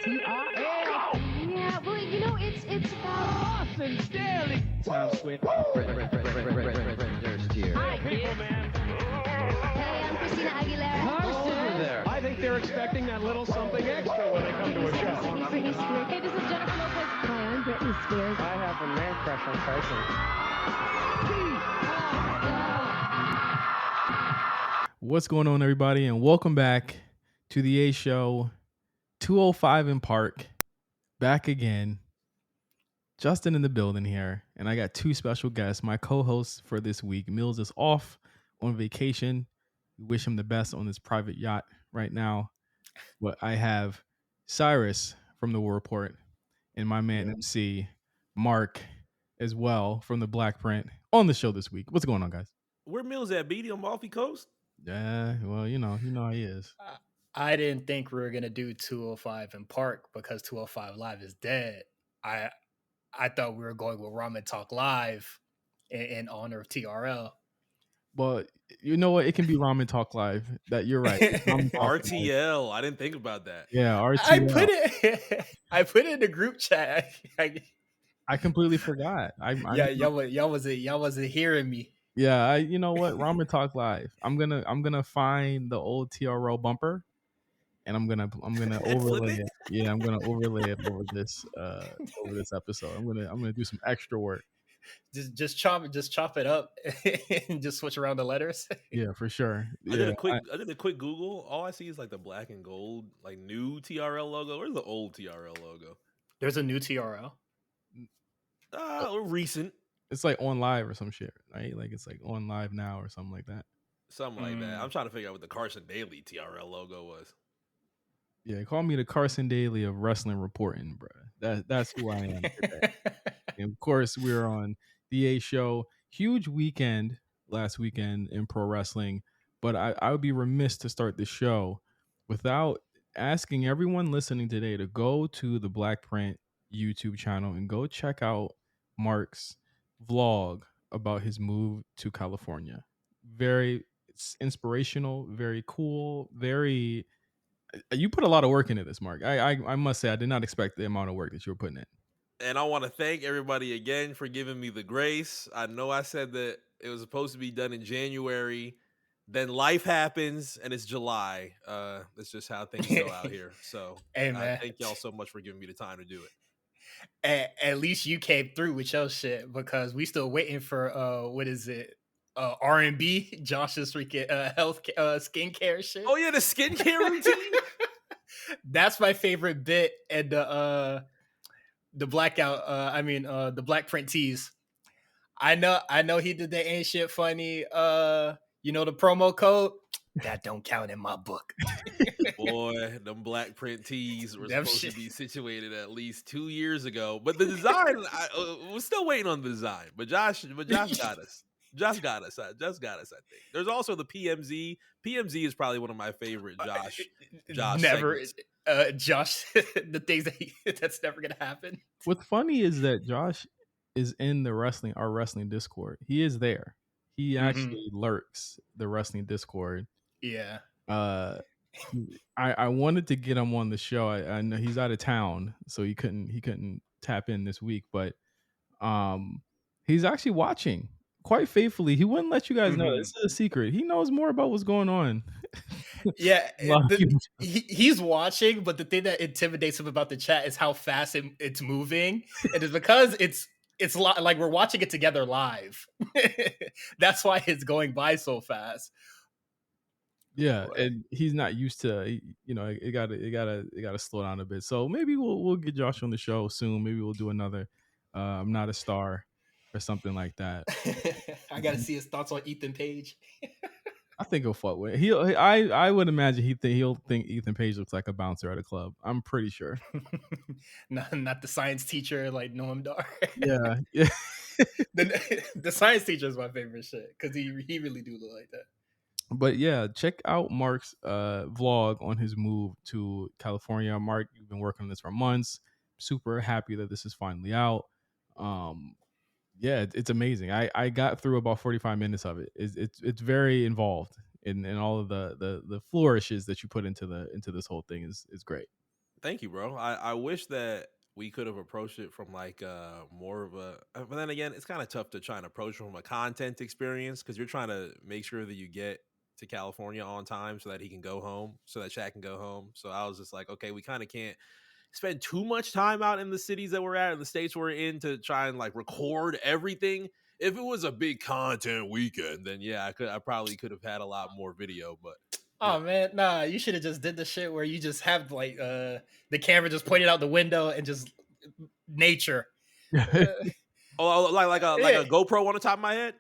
TRL. Yeah, well, it's about. Austin Stanley. Times Square. Hi, People, man. hey, I'm Christina Aguilera. Carson. I think they're expecting that little something extra when they come to a show. Britney Spears. Hey, this is Jennifer Lopez. Hi, I'm Britney Spears. I have a man crush on Carson. What's going on, everybody, and welcome back to the A Show 205 in Park. Back again. Justin in the building here, and I got two special guests. My co-hosts for this week, Mills, is off on vacation. We wish him the best on this private yacht right now. But I have Cyrus from the War Report and my man MC, Mark, as well from the Black Print on the show this week. What's going on, guys? Where Mills at? Beatty on Malfi Coast? Yeah, well, you know how he is. I didn't think we were gonna do 205 in Park because 205 Live is dead. I thought we were going with Ramen Talk Live in honor of TRL. Well, you know what? It can be Ramen Talk Live. That you're right. RTL. I didn't think about that. Yeah, RTL. I put it in the group chat. I completely forgot. Y'all wasn't hearing me. Yeah, you know what? Ramen Talk Live. I'm gonna find the old TRL bumper, and I'm gonna overlay it. Yeah, I'm gonna overlay it over this episode. I'm gonna do some extra work. Just chop it up and just switch around the letters. Yeah, for sure. I did a quick Google. All I see is like the black and gold, like new TRL logo. Where's the old TRL logo? There's a new TRL. Recent. It's like on live or some shit, right? Like it's like on live now or something like that. Something like that. I'm trying to figure out what the Carson Daly TRL logo was. Yeah, call me the Carson Daly of wrestling reporting, bro. That's who I am today. And of course, we're on the A Show. Huge weekend last weekend in pro wrestling, but I would be remiss to start the show without asking everyone listening today to go to the Black Print YouTube channel and go check out Mark's vlog about his move to California. Very inspirational, very cool, very. You put a lot of work into this, Mark. I must say I did not expect the amount of work that you were putting in. And I want to thank everybody again for giving me the grace. I know I said that it was supposed to be done in January. Then life happens and it's July. That's just how things go out here. So hey, man. Thank y'all so much for giving me the time to do it. At least you came through with your shit because we still waiting for what is it? R&B, Josh's freaking health skincare shit. Oh yeah, the skincare routine. That's my favorite bit, and the blackout. The black print tees. I know he did the ain't shit funny. The promo code that don't count in my book. Boy, them black print tees were supposed to be situated at least 2 years ago, but the design, we're still waiting on the design. But Josh got us. Josh got us. I think. There's also the PMZ. PMZ is probably one of my favorite Josh. Never, Josh. The things that's never gonna happen. What's funny is that Josh is in our wrestling Discord. He is there. He actually lurks the wrestling Discord. Yeah. I wanted to get him on the show. I know he's out of town, so he couldn't tap in this week, but he's actually watching quite faithfully. He wouldn't let you guys know. This is a secret. He knows more about what's going on. Yeah, he's watching, but the thing that intimidates him about the chat is how fast it's moving. And it's because it's like we're watching it together live. That's why it's going by so fast. Yeah, and he's not used to, it gotta slow down a bit. So maybe we'll get Josh on the show soon. Maybe we'll do another I'm Not a Star or something like that. I gotta see his thoughts on Ethan Page. I think he'll fuck with it. I would imagine he'll think Ethan Page looks like a bouncer at a club. I'm pretty sure. not the science teacher like Noam Dar. Yeah. The science teacher is my favorite shit because he really do look like that. But yeah, check out Mark's vlog on his move to California. Mark, you've been working on this for months. Super happy that this is finally out. Yeah, it's amazing. I got through about 45 minutes of it. It's very involved in all of the flourishes that you put into this whole thing is great. Thank you, bro. I wish that we could have approached it from like more of a, but then again, it's kind of tough to try and approach from a content experience because you're trying to make sure that you get to California on time so that he can go home, so that Shaq can go home. So I was just like, okay, we kind of can't spend too much time out in the cities that we're at and the states we're in to try and like record everything. If it was a big content weekend, then yeah, I probably could have had a lot more video, but Oh man, nah, you should have just did the shit where you just have like the camera just pointed out the window and just nature. like a GoPro on the top of my head.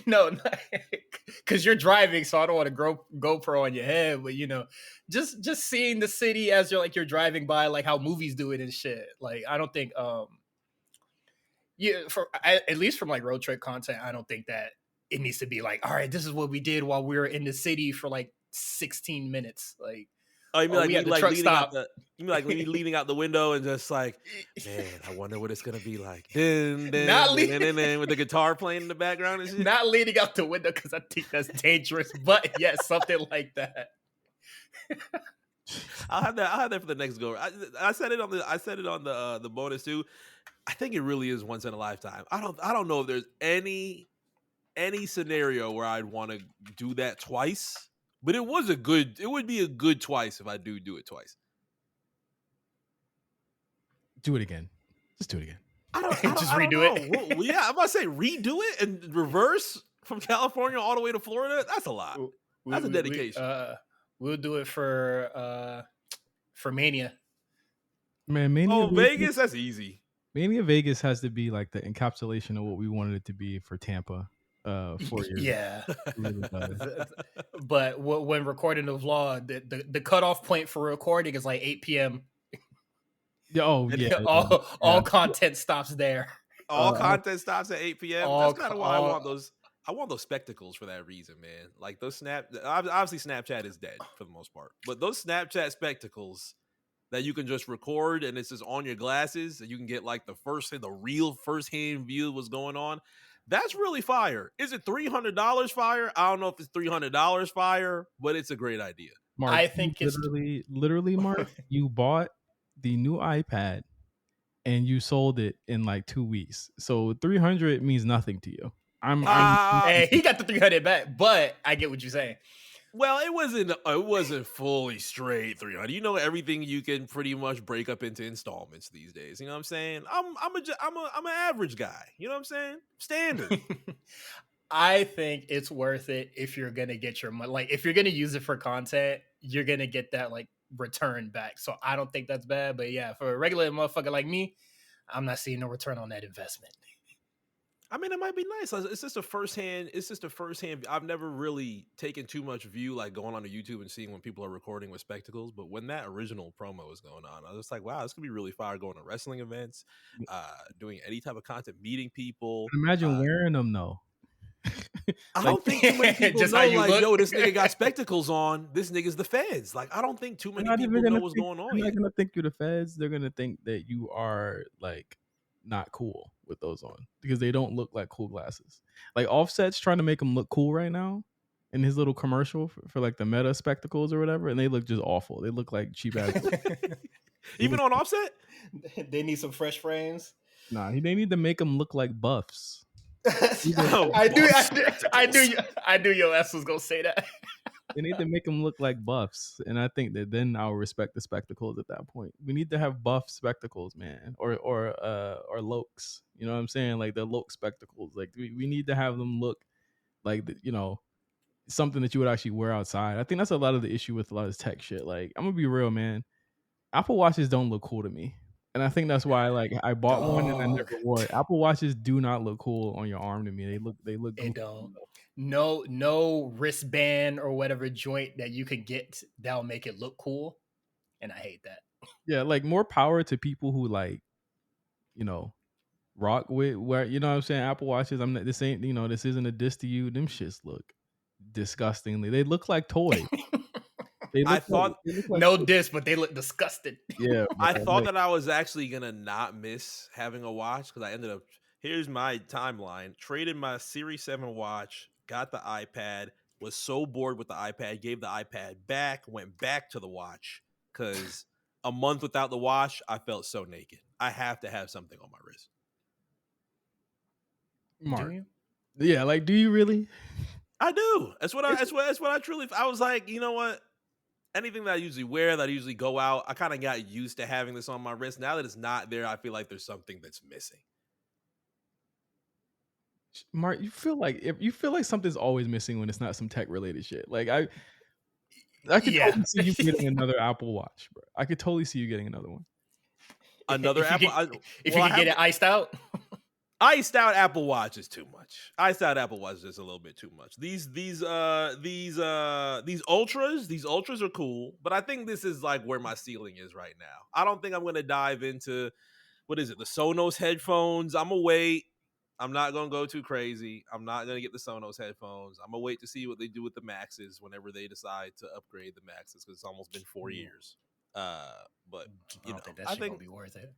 No, because you're driving, so I don't want to GoPro on your head. But just seeing the city as you're driving by, like how movies do it and shit. Like I don't think at least from like road trip content, I don't think that it needs to be like, all right, this is what we did while we were in the city for like 16 minutes. Like, oh, you mean like we had the like truck leaning stop. you mean like leaning out the window and just like, man, I wonder what it's gonna be like. Then with the guitar playing in the background and shit. Not leaning out the window because I think that's dangerous. But yes, something like that. I'll have that for the next go. I said it on the bonus too. I think it really is once in a lifetime. I don't know if there's any scenario where I'd want to do that twice, but it would be a good twice if I do it twice. Do it again. Just do it again. I don't redo it. Well, yeah, I'm about to say redo it and reverse from California all the way to Florida. That's a lot. That's a dedication. We'll do it for Mania. Man, Mania. Oh, Vegas, that's easy. Mania Vegas has to be like the encapsulation of what we wanted it to be for Tampa 4 years. Yeah. But when recording the vlog, the cutoff point for recording is like 8 p.m. Oh, yeah. All content stops there. All content stops at 8 p.m. That's kind of why I want those. I want those spectacles for that reason, man. Like those obviously Snapchat is dead for the most part, but those Snapchat spectacles that you can just record and it's just on your glasses and you can get like the real first-hand view of what's going on. That's really fire. Is it $300 fire? I don't know if it's $300 fire, but it's a great idea. Mark, I think it's literally, Mark, you bought the new iPad and you sold it in like 2 weeks. So 300 means nothing to you. Hey, he got the 300 back, but I get what you're saying. Well, it wasn't fully straight 300. You know, everything you can pretty much break up into installments these days. You know what I'm saying? I'm an average guy. You know what I'm saying? Standard. I think it's worth it if you're gonna get your money. Like if you're gonna use it for content, you're gonna get that like return back. So I don't think that's bad. But yeah, for a regular motherfucker like me, I'm not seeing no return on that investment. I mean, it might be nice. It's just a firsthand. I've never really taken too much view, like going onto YouTube and seeing when people are recording with spectacles. But when that original promo was going on, I was like, wow, this could be really fire going to wrestling events, doing any type of content, meeting people. Imagine wearing them though. I don't think too many people know, like, yo, this nigga got spectacles on. This nigga's the feds. Like, I don't think too many people know what's going on. They're not gonna think you're the feds. They're gonna think that you are like not cool with those on because they don't look like cool glasses. Like Offset's trying to make them look cool right now in his little commercial for like the Meta spectacles or whatever, and they look just awful. They look like cheap ass. Even on Offset, they need some fresh frames. Nah, they need to make them look like buffs. I knew your ass was gonna say that. They need to make them look like buffs, and I think that then I'll respect the spectacles at that point. We need to have buff spectacles, man, or Lokes. You know what I'm saying? Like the Loke spectacles. Like we need to have them look like something that you would actually wear outside. I think that's a lot of the issue with a lot of tech shit. Like I'm gonna be real, man. Apple Watches don't look cool to me. And I think that's why, like, I bought one and I never wore it. Apple Watches do not look cool on your arm to me. They look. They don't. No wristband or whatever joint that you could get that'll make it look cool, and I hate that. Yeah, like more power to people who like, rock with where what I'm saying. Apple Watches. This isn't a diss to you. Them shits look disgustingly. They look like toys. No diss, but they look disgusted. Yeah, I thought that I was actually gonna not miss having a watch because I ended up. Here's my timeline: traded my Series 7 watch, got the iPad, was so bored with the iPad, gave the iPad back, went back to the watch because a month without the watch, I felt so naked. I have to have something on my wrist. Mark. Do you? Yeah, like, do you really? I do. That's what I truly. I was like, you know what? Anything that I usually wear, that I usually go out, I kind of got used to having this on my wrist. Now that it's not there, I feel like there's something that's missing. Mark, you feel like something's always missing when it's not some tech related shit. Like I could Yeah. totally see you getting another Apple Watch, bro. I could totally see you getting another one. Another If you Apple. if you can get it iced out. Iced out Apple Watch is too much. Iced out Apple Watch is just a little bit too much. These ultras are cool, but I think this is like where my ceiling is right now. I don't think I'm gonna dive into the Sonos headphones. I'm gonna wait. I'm not gonna go too crazy. I'm not gonna get the Sonos headphones. I'm gonna wait to see what they do with the Maxes whenever they decide to upgrade the Maxes, because it's almost been 4 years. But I don't think that's gonna be worth it.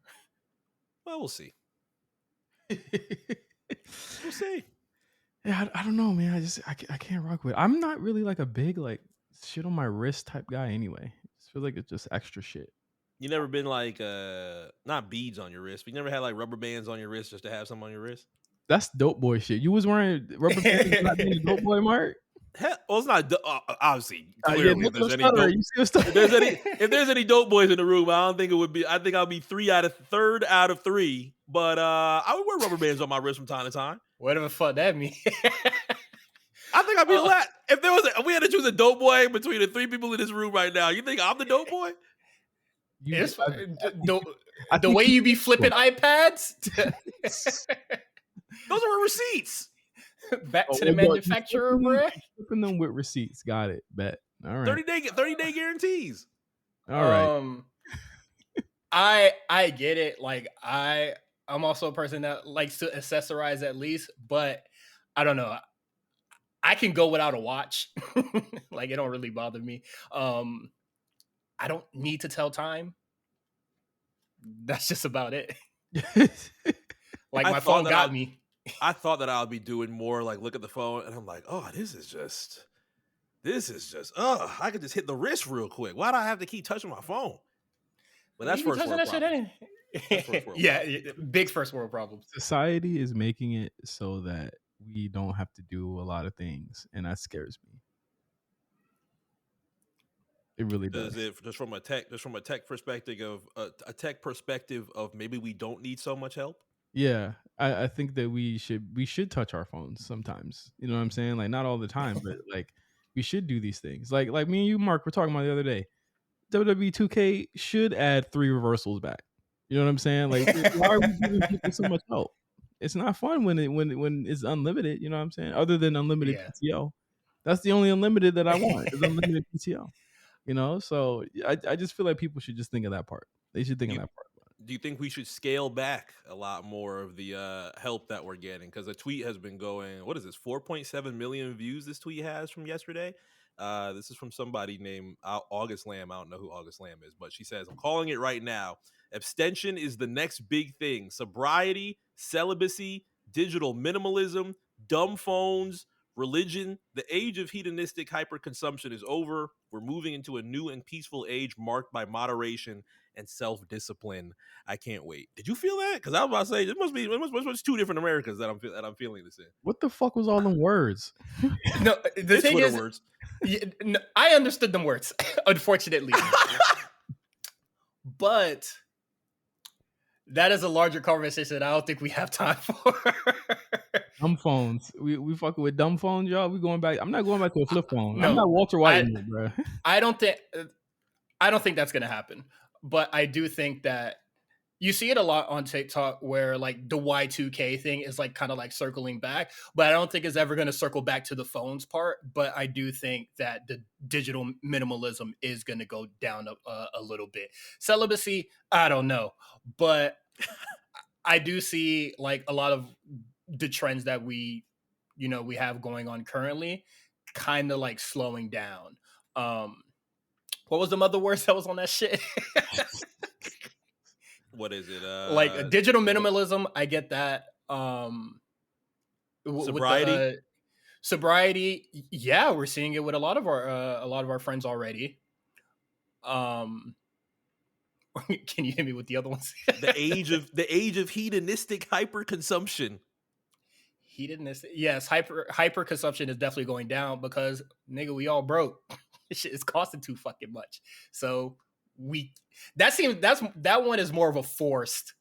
Well, we'll see. We'll see. Yeah, I don't know, man. I can't rock with it. I'm not really like a big like shit on my wrist type guy anyway. I feel like it's just extra shit. You never been like not beads on your wrist, but you never had like rubber bands on your wrist just to have some on your wrist? That's dope boy shit. You was wearing rubber bands not being a dope boy, Mark? Well, it's not obviously clearly. Yeah, if there's any dope boys in the room, I don't think it would be. I think I'll be third out of 3. But I would wear rubber bands on my wrist from time to time. Whatever the fuck that means. I think I'd be if we had to choose a dope boy between the 3 people in this room right now, you think I'm the dope boy? The way you be flipping iPads. Those are receipts. Back to the manufacturer, bro. Flipping them with receipts. Got it. Bet. All right. 30-day guarantees. All right. I get it. Like I'm also a person that likes to accessorize at least, but I don't know. I can go without a watch. Like it don't really bother me. I don't need to tell time. That's just about it. Like my phone got me. I thought that I would be doing more like look at the phone, and I'm like, oh, this is just, I could just hit the wrist real quick. Why do I have to keep touching my phone? But that's first world problem. Yeah, big first world problems. Society is making it so that we don't have to do a lot of things, and that scares me. It really does. Just from a tech perspective of maybe we don't need so much help. Yeah, I think that we should touch our phones sometimes. You know what I'm saying? Like not all the time, but like we should do these things. Like me and you, Mark, were talking about the other day. WWE 2K should add 3 reversals back. You know what I'm saying? Like why are we giving people so much help? It's not fun when it's unlimited. You know what I'm saying? Other than unlimited PTO, that's the only unlimited that I want is unlimited PTO. You know, so I just feel like people should just think of that part. They should think of that part. Do you think we should scale back a lot more of the help that we're getting? Because the tweet has been going, what is this, 4.7 million views this tweet has from yesterday? This is from somebody named August Lamb. I don't know who August Lamb is, but she says, I'm calling it right now. Abstention is the next big thing. Sobriety, celibacy, digital minimalism, dumb phones, religion. The age of hedonistic hyperconsumption is over. We're moving into a new and peaceful age marked by moderation and self-discipline. I can't wait. Did you feel that? Because I was about to say it must be 2 different Americas that I'm feeling this in. What the fuck was all them words? No, the thing is, words. No, I understood them words, unfortunately, but that is a larger conversation that I don't think we have time for. Dumb phones. We fucking with dumb phones, y'all. We going back. I'm not going back to a flip phone. No, I'm not Walter White anymore, bro. I don't think that's gonna happen. But I do think that you see it a lot on TikTok where like the Y2K thing is like kind of like circling back, but I don't think it's ever going to circle back to the phones part. But I do think that the digital minimalism is going to go down a little bit. Celibacy, I don't know, but I do see like a lot of the trends that we have going on currently kind of like slowing down. What was the other words that was on that shit? What is it? Like digital minimalism, I get that. Sobriety. Sobriety, yeah, we're seeing it with a lot of our friends already. Can you hit me with the other ones? the age of hedonistic hyperconsumption. Hedonistic, yes. Hyper consumption is definitely going down because nigga, we all broke. This shit is costing too fucking much. So that one is more of a forced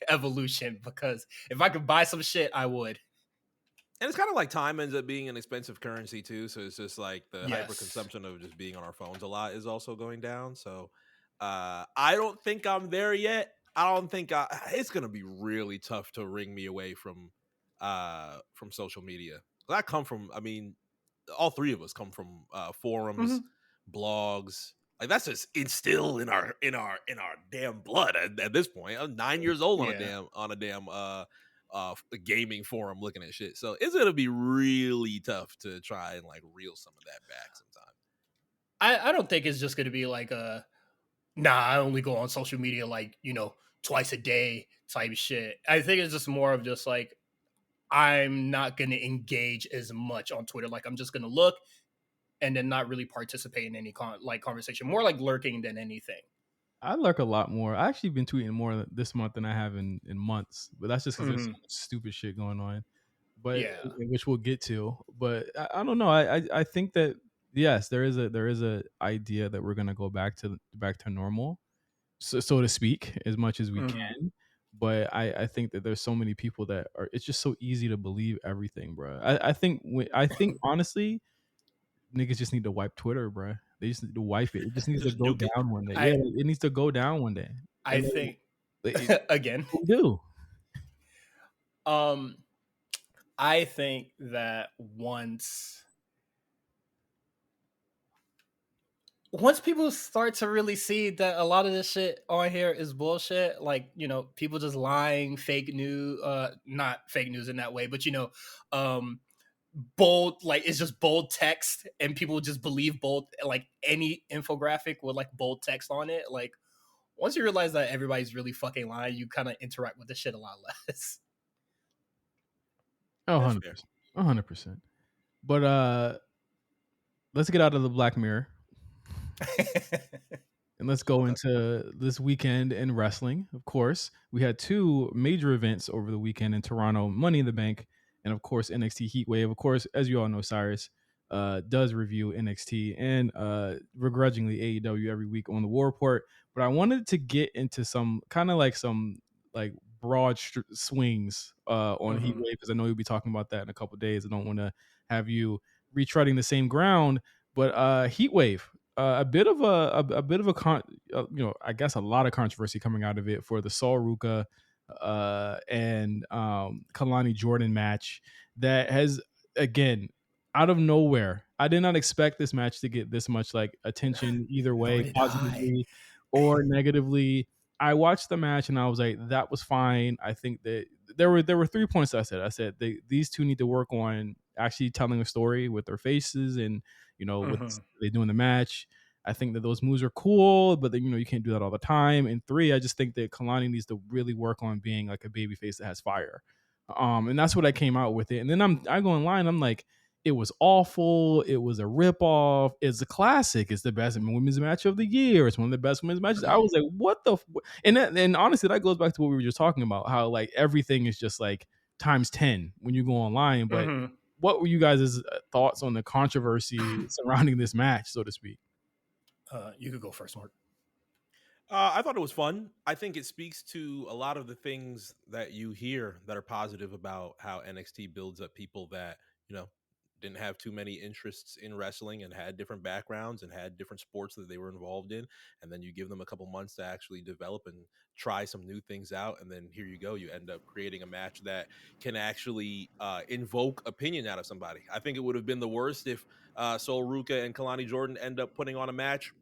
evolution, because if I could buy some shit, I would. And it's kind of like time ends up being an expensive currency too. So it's just like the Yes. hyperconsumption of just being on our phones a lot is also going down. So I don't think I'm there yet. I don't think it's gonna be really tough to wring me away from social media. I come from, I mean, all three of us come from forums, blogs. Like that's just instilled in our damn blood at this point. I'm 9 years old on a damn gaming forum looking at shit. So it's gonna be really tough to try and like reel some of that back sometime. I don't think it's just gonna be like I only go on social media like, twice a day type shit. I think it's just more of just like, I'm not gonna engage as much on Twitter. Like I'm just gonna look and then not really participate in any conversation. More like lurking than anything. I lurk a lot more. I actually been tweeting more this month than I have in months, but that's just because there's so much stupid shit going on. But which we'll get to. But I don't know. I think that yes, there is a idea that we're gonna go back to normal, so to speak, as much as we can. But I think that there's so many people that are. It's just so easy to believe everything, bro. I think honestly, niggas just need to wipe Twitter, bro. They just need to wipe it. It just needs to go down one day. It needs to go down one day. I think again. Do. I think that once people start to really see that a lot of this shit on here is bullshit, like, people just lying, fake news, not fake news in that way, but bold, like it's just bold text and people just believe bold, like any infographic with like bold text on it. Like once you realize that everybody's really fucking lying, you kind of interact with the shit a lot less. Oh, 100%. But let's get out of the Black Mirror. And let's go into this weekend in wrestling. Of course, we had two major events over the weekend in Toronto: Money in the Bank, and of course NXT Heatwave. Of course, as you all know, Cyrus does review NXT and begrudgingly AEW every week on the War Report. But I wanted to get into some kind of like some like broad swings on Heatwave, because I know you'll be talking about that in a couple of days. I don't want to have you retreading the same ground. But Heatwave, a bit of I guess a lot of controversy coming out of it for the Saul Ruca and Kalani Jordan match that has, again, out of nowhere. I did not expect this match to get this much like attention either way, positively or negatively. I watched the match and I was like, that was fine. I think that there were 3 points I said. I said these two need to work on actually telling a story with their faces and what they do in the match. I think that those moves are cool, but then, you can't do that all the time. And 3, I just think that Kalani needs to really work on being like a baby face that has fire. And that's what I came out with it. And then I go online, I'm like, it was awful. It was a ripoff. It's a classic. It's the best women's match of the year. It's one of the best women's matches. I was like, what the? And honestly, that goes back to what we were just talking about, how like everything is just like times 10 when you go online. But what were you guys' thoughts on the controversy surrounding this match, so to speak? You could go first, Mark. I thought it was fun. I think it speaks to a lot of the things that you hear that are positive about how NXT builds up people that, didn't have too many interests in wrestling and had different backgrounds and had different sports that they were involved in. And then you give them a couple months to actually develop and try some new things out. And then here you go. You end up creating a match that can actually invoke opinion out of somebody. I think it would have been the worst if Sol Ruca and Kalani Jordan end up putting on a match.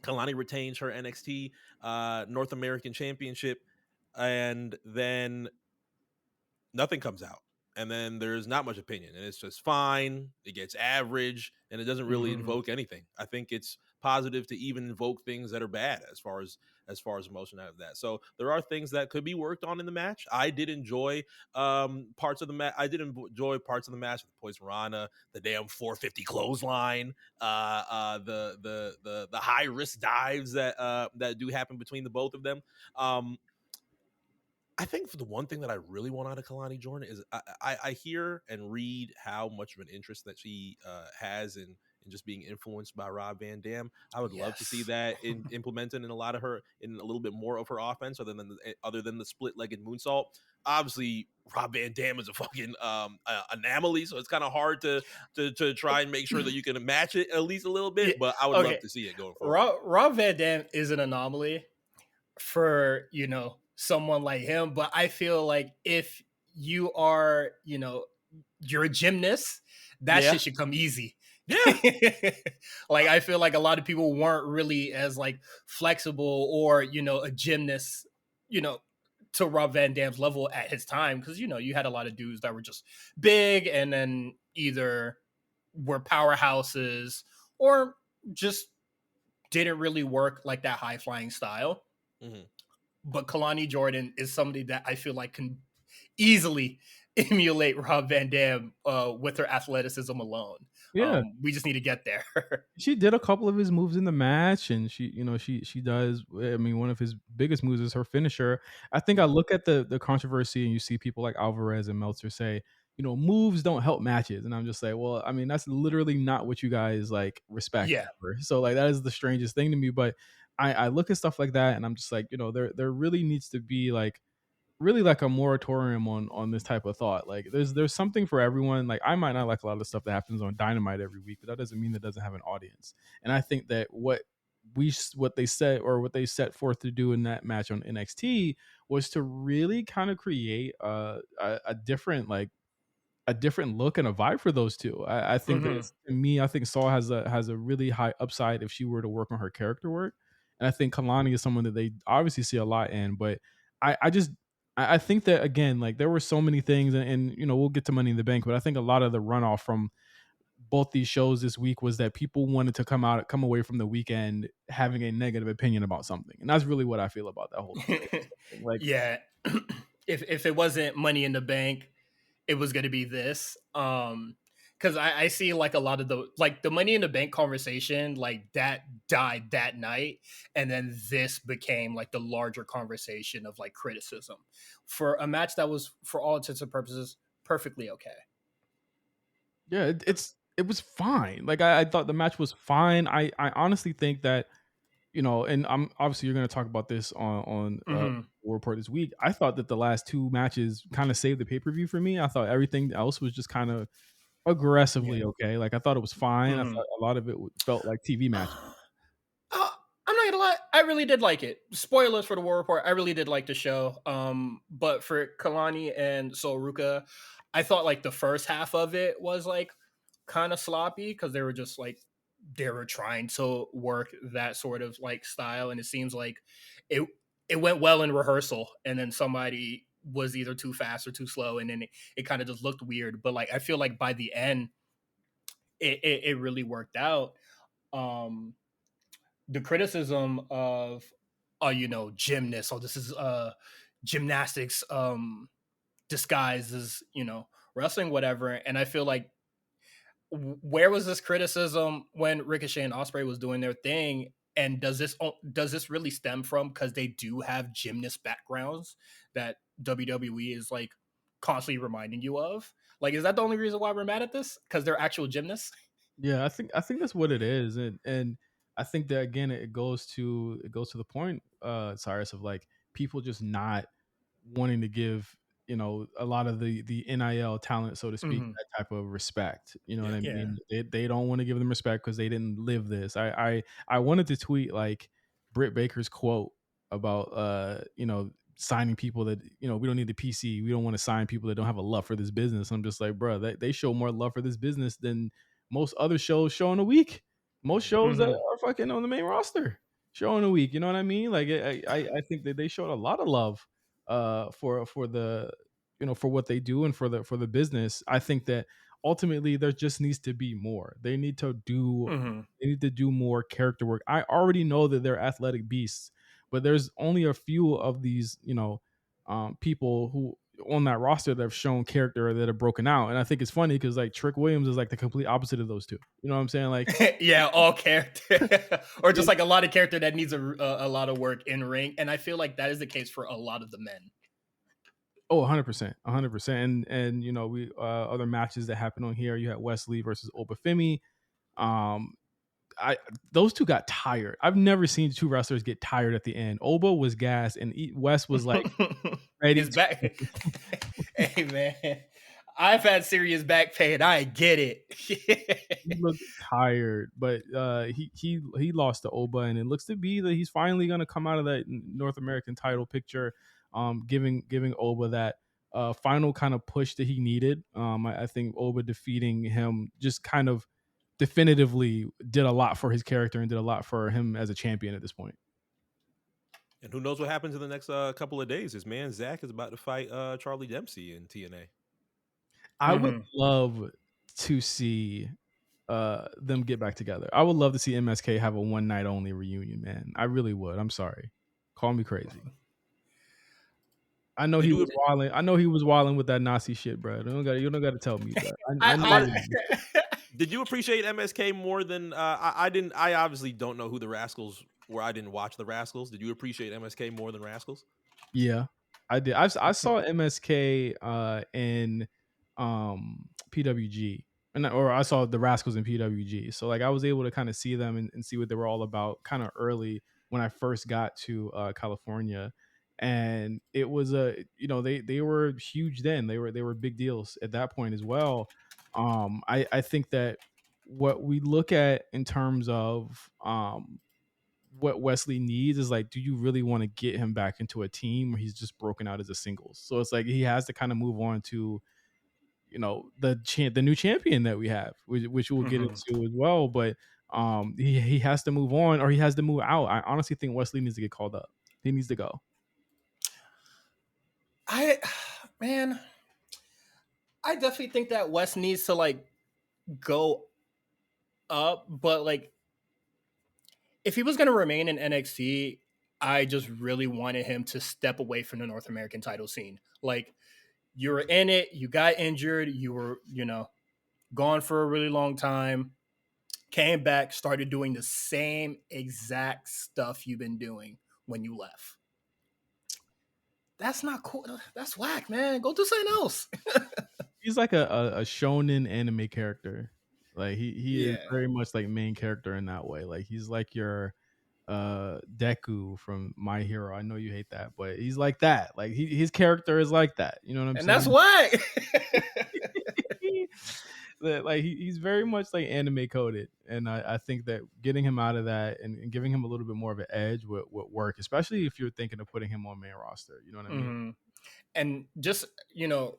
Kalani retains her NXT North American Championship, and then nothing comes out. And then there's not much opinion, and it's just fine. It gets average, and it doesn't really invoke anything. I think it's positive to even invoke things that are bad as far as emotion out of that. So there are things that could be worked on in the match. I did enjoy parts of the match. I did enjoy parts of the match with Poison Rana, the damn 450 clothesline, the high risk dives that do happen between the both of them. I think for the one thing that I really want out of Kalani Jordan is I hear and read how much of an interest that she has in just being influenced by Rob Van Dam. I would love to see that implemented in a little bit more of her offense, other than the split-legged moonsault. Obviously, Rob Van Dam is a fucking anomaly, so it's kind of hard to try and make sure that you can match it at least a little bit. But I would love to see it going forward. Rob Van Dam is an anomaly for someone like him, but I feel like if you are you're a gymnast, that shit should come easy. Yeah. Like I feel like a lot of people weren't really as like flexible or a gymnast to Rob Van Dam's level at his time, because you had a lot of dudes that were just big and then either were powerhouses or just didn't really work like that high flying style. Mm-hmm. But Kalani Jordan is somebody that I feel like can easily emulate Rob Van Dam with her athleticism alone. Yeah, we just need to get there. she did a couple of his moves in the match, and she does. I mean, one of his biggest moves is her finisher. I think I look at the controversy, and you see people like Alvarez and Meltzer say, moves don't help matches, and I'm just like, well, I mean, that's literally not what you guys like respect. Yeah. Ever. So like that is the strangest thing to me. But I look at stuff like that, and I'm just like, there really needs to be like really like a moratorium on this type of thought. Like there's something for everyone. Like I might not like a lot of the stuff that happens on Dynamite every week, but that doesn't mean that doesn't have an audience. And I think that what they set forth to do in that match on NXT was to really kind of create a different look and a vibe for those two. I think that to me, I think Saul has a really high upside if she were to work on her character work. And I think Kalani is someone that they obviously see a lot in, but I think that again, like there were so many things, and we'll get to Money in the Bank, but I think a lot of the runoff from both these shows this week was that people wanted to come away from the weekend having a negative opinion about something, and that's really what I feel about that whole thing. Like, yeah, if it wasn't Money in the Bank, it was going to be this. Because I see like a lot of the Money in the Bank conversation, like that died that night, and then this became like the larger conversation of like criticism for a match that was, for all intents and purposes, perfectly okay. Yeah, it was fine. Like I thought the match was fine. I honestly think that and I'm obviously you're going to talk about this on report this week. I thought that the last two matches kind of saved the pay-per-view for me. I thought everything else was just kind of aggressively okay. Like I thought it was fine. I thought a lot of it felt like TV match. I'm not gonna lie, I really did like it. Spoilers for the War Report, I really did like the show. But for Kalani and Ruca, I thought like the first half of it was like kind of sloppy because they were just like they were trying to work that sort of like style, and it seems like it went well in rehearsal, and then somebody was either too fast or too slow, and then it kind of just looked weird. But like I feel like by the end it really worked out. The criticism of gymnasts, oh, this is gymnastics disguised as wrestling, whatever, and I feel like where was this criticism when Ricochet and Ospreay was doing their thing? And does this really stem from because they do have gymnast backgrounds that WWE is like constantly reminding you of? Like, is that the only reason why we're mad at this? Because they're actual gymnasts? Yeah, I think that's what it is, and I think that again it goes to the point, Cyrus, of like people just not wanting to give a lot of the NIL talent, so to speak, that type of respect. You know what I mean? They don't want to give them respect because they didn't live this. I wanted to tweet like Britt Baker's quote about signing people that we don't need the PC. We don't want to sign people that don't have a love for this business. I'm just like, bro, they show more love for this business than most other shows show in a week. Most shows that are fucking on the main roster show in a week. You know what I mean? Like I think that they showed a lot of love for the for what they do and for the business. I think that ultimately there just needs to be more. They need to do Mhm. they need to do more character work. I already know that they're athletic beasts, but there's only a few of these, people who on that roster that have shown character that have broken out. And I think it's funny because like Trick Williams is like the complete opposite of those two. You know what I'm saying? Like, Yeah, all character, or just like a lot of character that needs a lot of work in ring, and I feel like that is the case for a lot of the men. oh, 100%, 100%. And we other matches that happened on here. You had Wesley versus Obafemi. Um, those two got tired. I've never seen two wrestlers get tired at the end. Oba was gassed, and West was like ready. His back. Hey man, I've had serious back pain. I get it. He looked tired, but he lost to Oba, and it looks to be that he's finally going to come out of that North American title picture, giving Oba that final kind of push that he needed. I think Oba defeating him just kind of definitively did a lot for his character and did a lot for him as a champion at this point. And who knows what happens in the next couple of days? His man Zach is about to fight Charlie Dempsey in TNA. I would love to see them get back together. I would love to see MSK have a one night only reunion, man. I really would. I'm sorry. Call me crazy. I know he was wilding. I know he was wilding with that Nazi shit, bro. You don't got to tell me, bro. Did you appreciate MSK more than I didn't? I obviously don't know who the Rascals were. I didn't watch the Rascals. Did you appreciate MSK more than Rascals? Yeah, I did. I saw MSK in PWG, or I saw the Rascals in PWG. So like I was able to kind of see them and see what they were all about kind of early when I first got to California. And it was they were huge then. They were big deals at that point as well. I think that what we look at in terms of what Wesley needs is like, do you really want to get him back into a team where he's just broken out as a singles? So it's like he has to kind of move on to the new champion that we have, which we'll get into as well. But he has to move on, or he has to move out. I honestly think Wesley needs to get called up. He needs to go. I definitely think that West needs to like go up, but like if he was going to remain in NXT, I just really wanted him to step away from the North American title scene. Like you were in it, you got injured, you were, gone for a really long time, came back, started doing the same exact stuff you've been doing when you left. That's not cool. That's whack, man. Go do something else. He's like a shonen anime character. Like he is very much like main character in that way. Like he's like your Deku from My Hero. I know you hate that, but he's like that. Like his character is like that. You know what I'm saying? And that's why. Like he's very much like anime coded, and I think that getting him out of that and giving him a little bit more of an edge would work, especially if you're thinking of putting him on main roster. You know what I mean? And just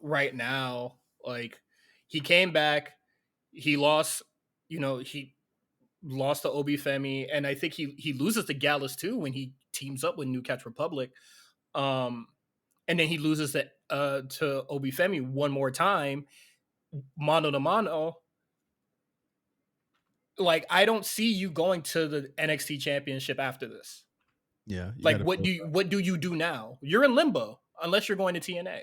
right now, like he came back, he lost. He lost to Obi Femi, and I think he loses to Gallus too when he teams up with New Catch Republic. And then he loses to Obi Femi one more time, mano to mano. Like I don't see you going to the NXT Championship after this. Yeah. Like what do you do now? You're in limbo unless you're going to TNA.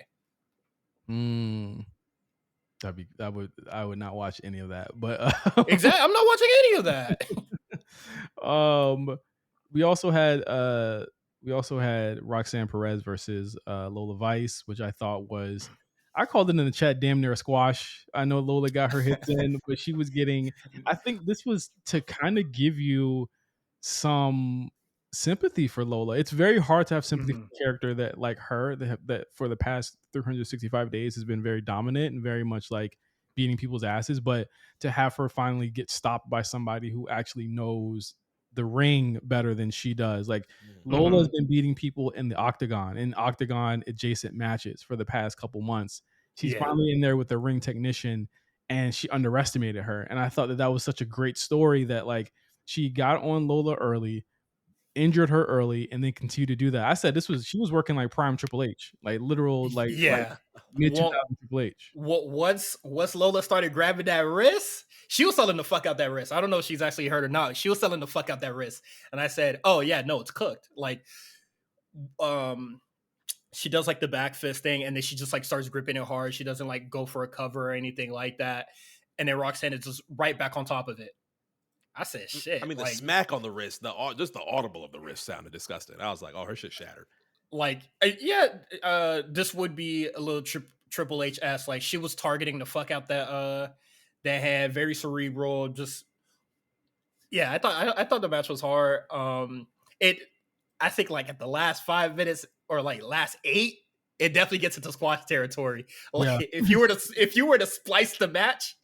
I would not watch any of that, but exactly, I'm not watching any of that. We also had Roxanne Perez versus Lola Vice, which I thought was, I called it in the chat damn near a squash. I know Lola got her hits in, but she was getting, I think this was to kind of give you some sympathy for Lola. It's very hard to have sympathy for a character that like her that for the past 365 days has been very dominant and very much like beating people's asses, but to have her finally get stopped by somebody who actually knows the ring better than she does. Like Lola's been beating people in the octagon adjacent matches for the past couple months. She's finally in there with the ring technician, and she underestimated her. And I thought that was such a great story that like she got on Lola early, injured her early, and then continued to do that. I said she was working like prime Triple H, like literal like Yeah. mid 2000 Well, Triple H. once Lola started grabbing that wrist, she was selling the fuck out that wrist. I don't know if she's actually hurt or not. She was selling the fuck out that wrist, and I said, "Oh yeah, no, it's cooked." Like, she does like the back fist thing, and then she just like starts gripping it hard. She doesn't like go for a cover or anything like that, and then Roxanne is just right back on top of it. I said, "Shit." I mean, the like, smack on the wrist, just the audible of the wrist sounded disgusting. I was like, oh, her shit shattered. like this would be a little Triple H-esque. Like, she was targeting the fuck out that hand, very cerebral. Just I thought the match was hard. I think like at the last 5 minutes or like last 8, it definitely gets into squash territory. Like, Yeah. if you were to splice the match,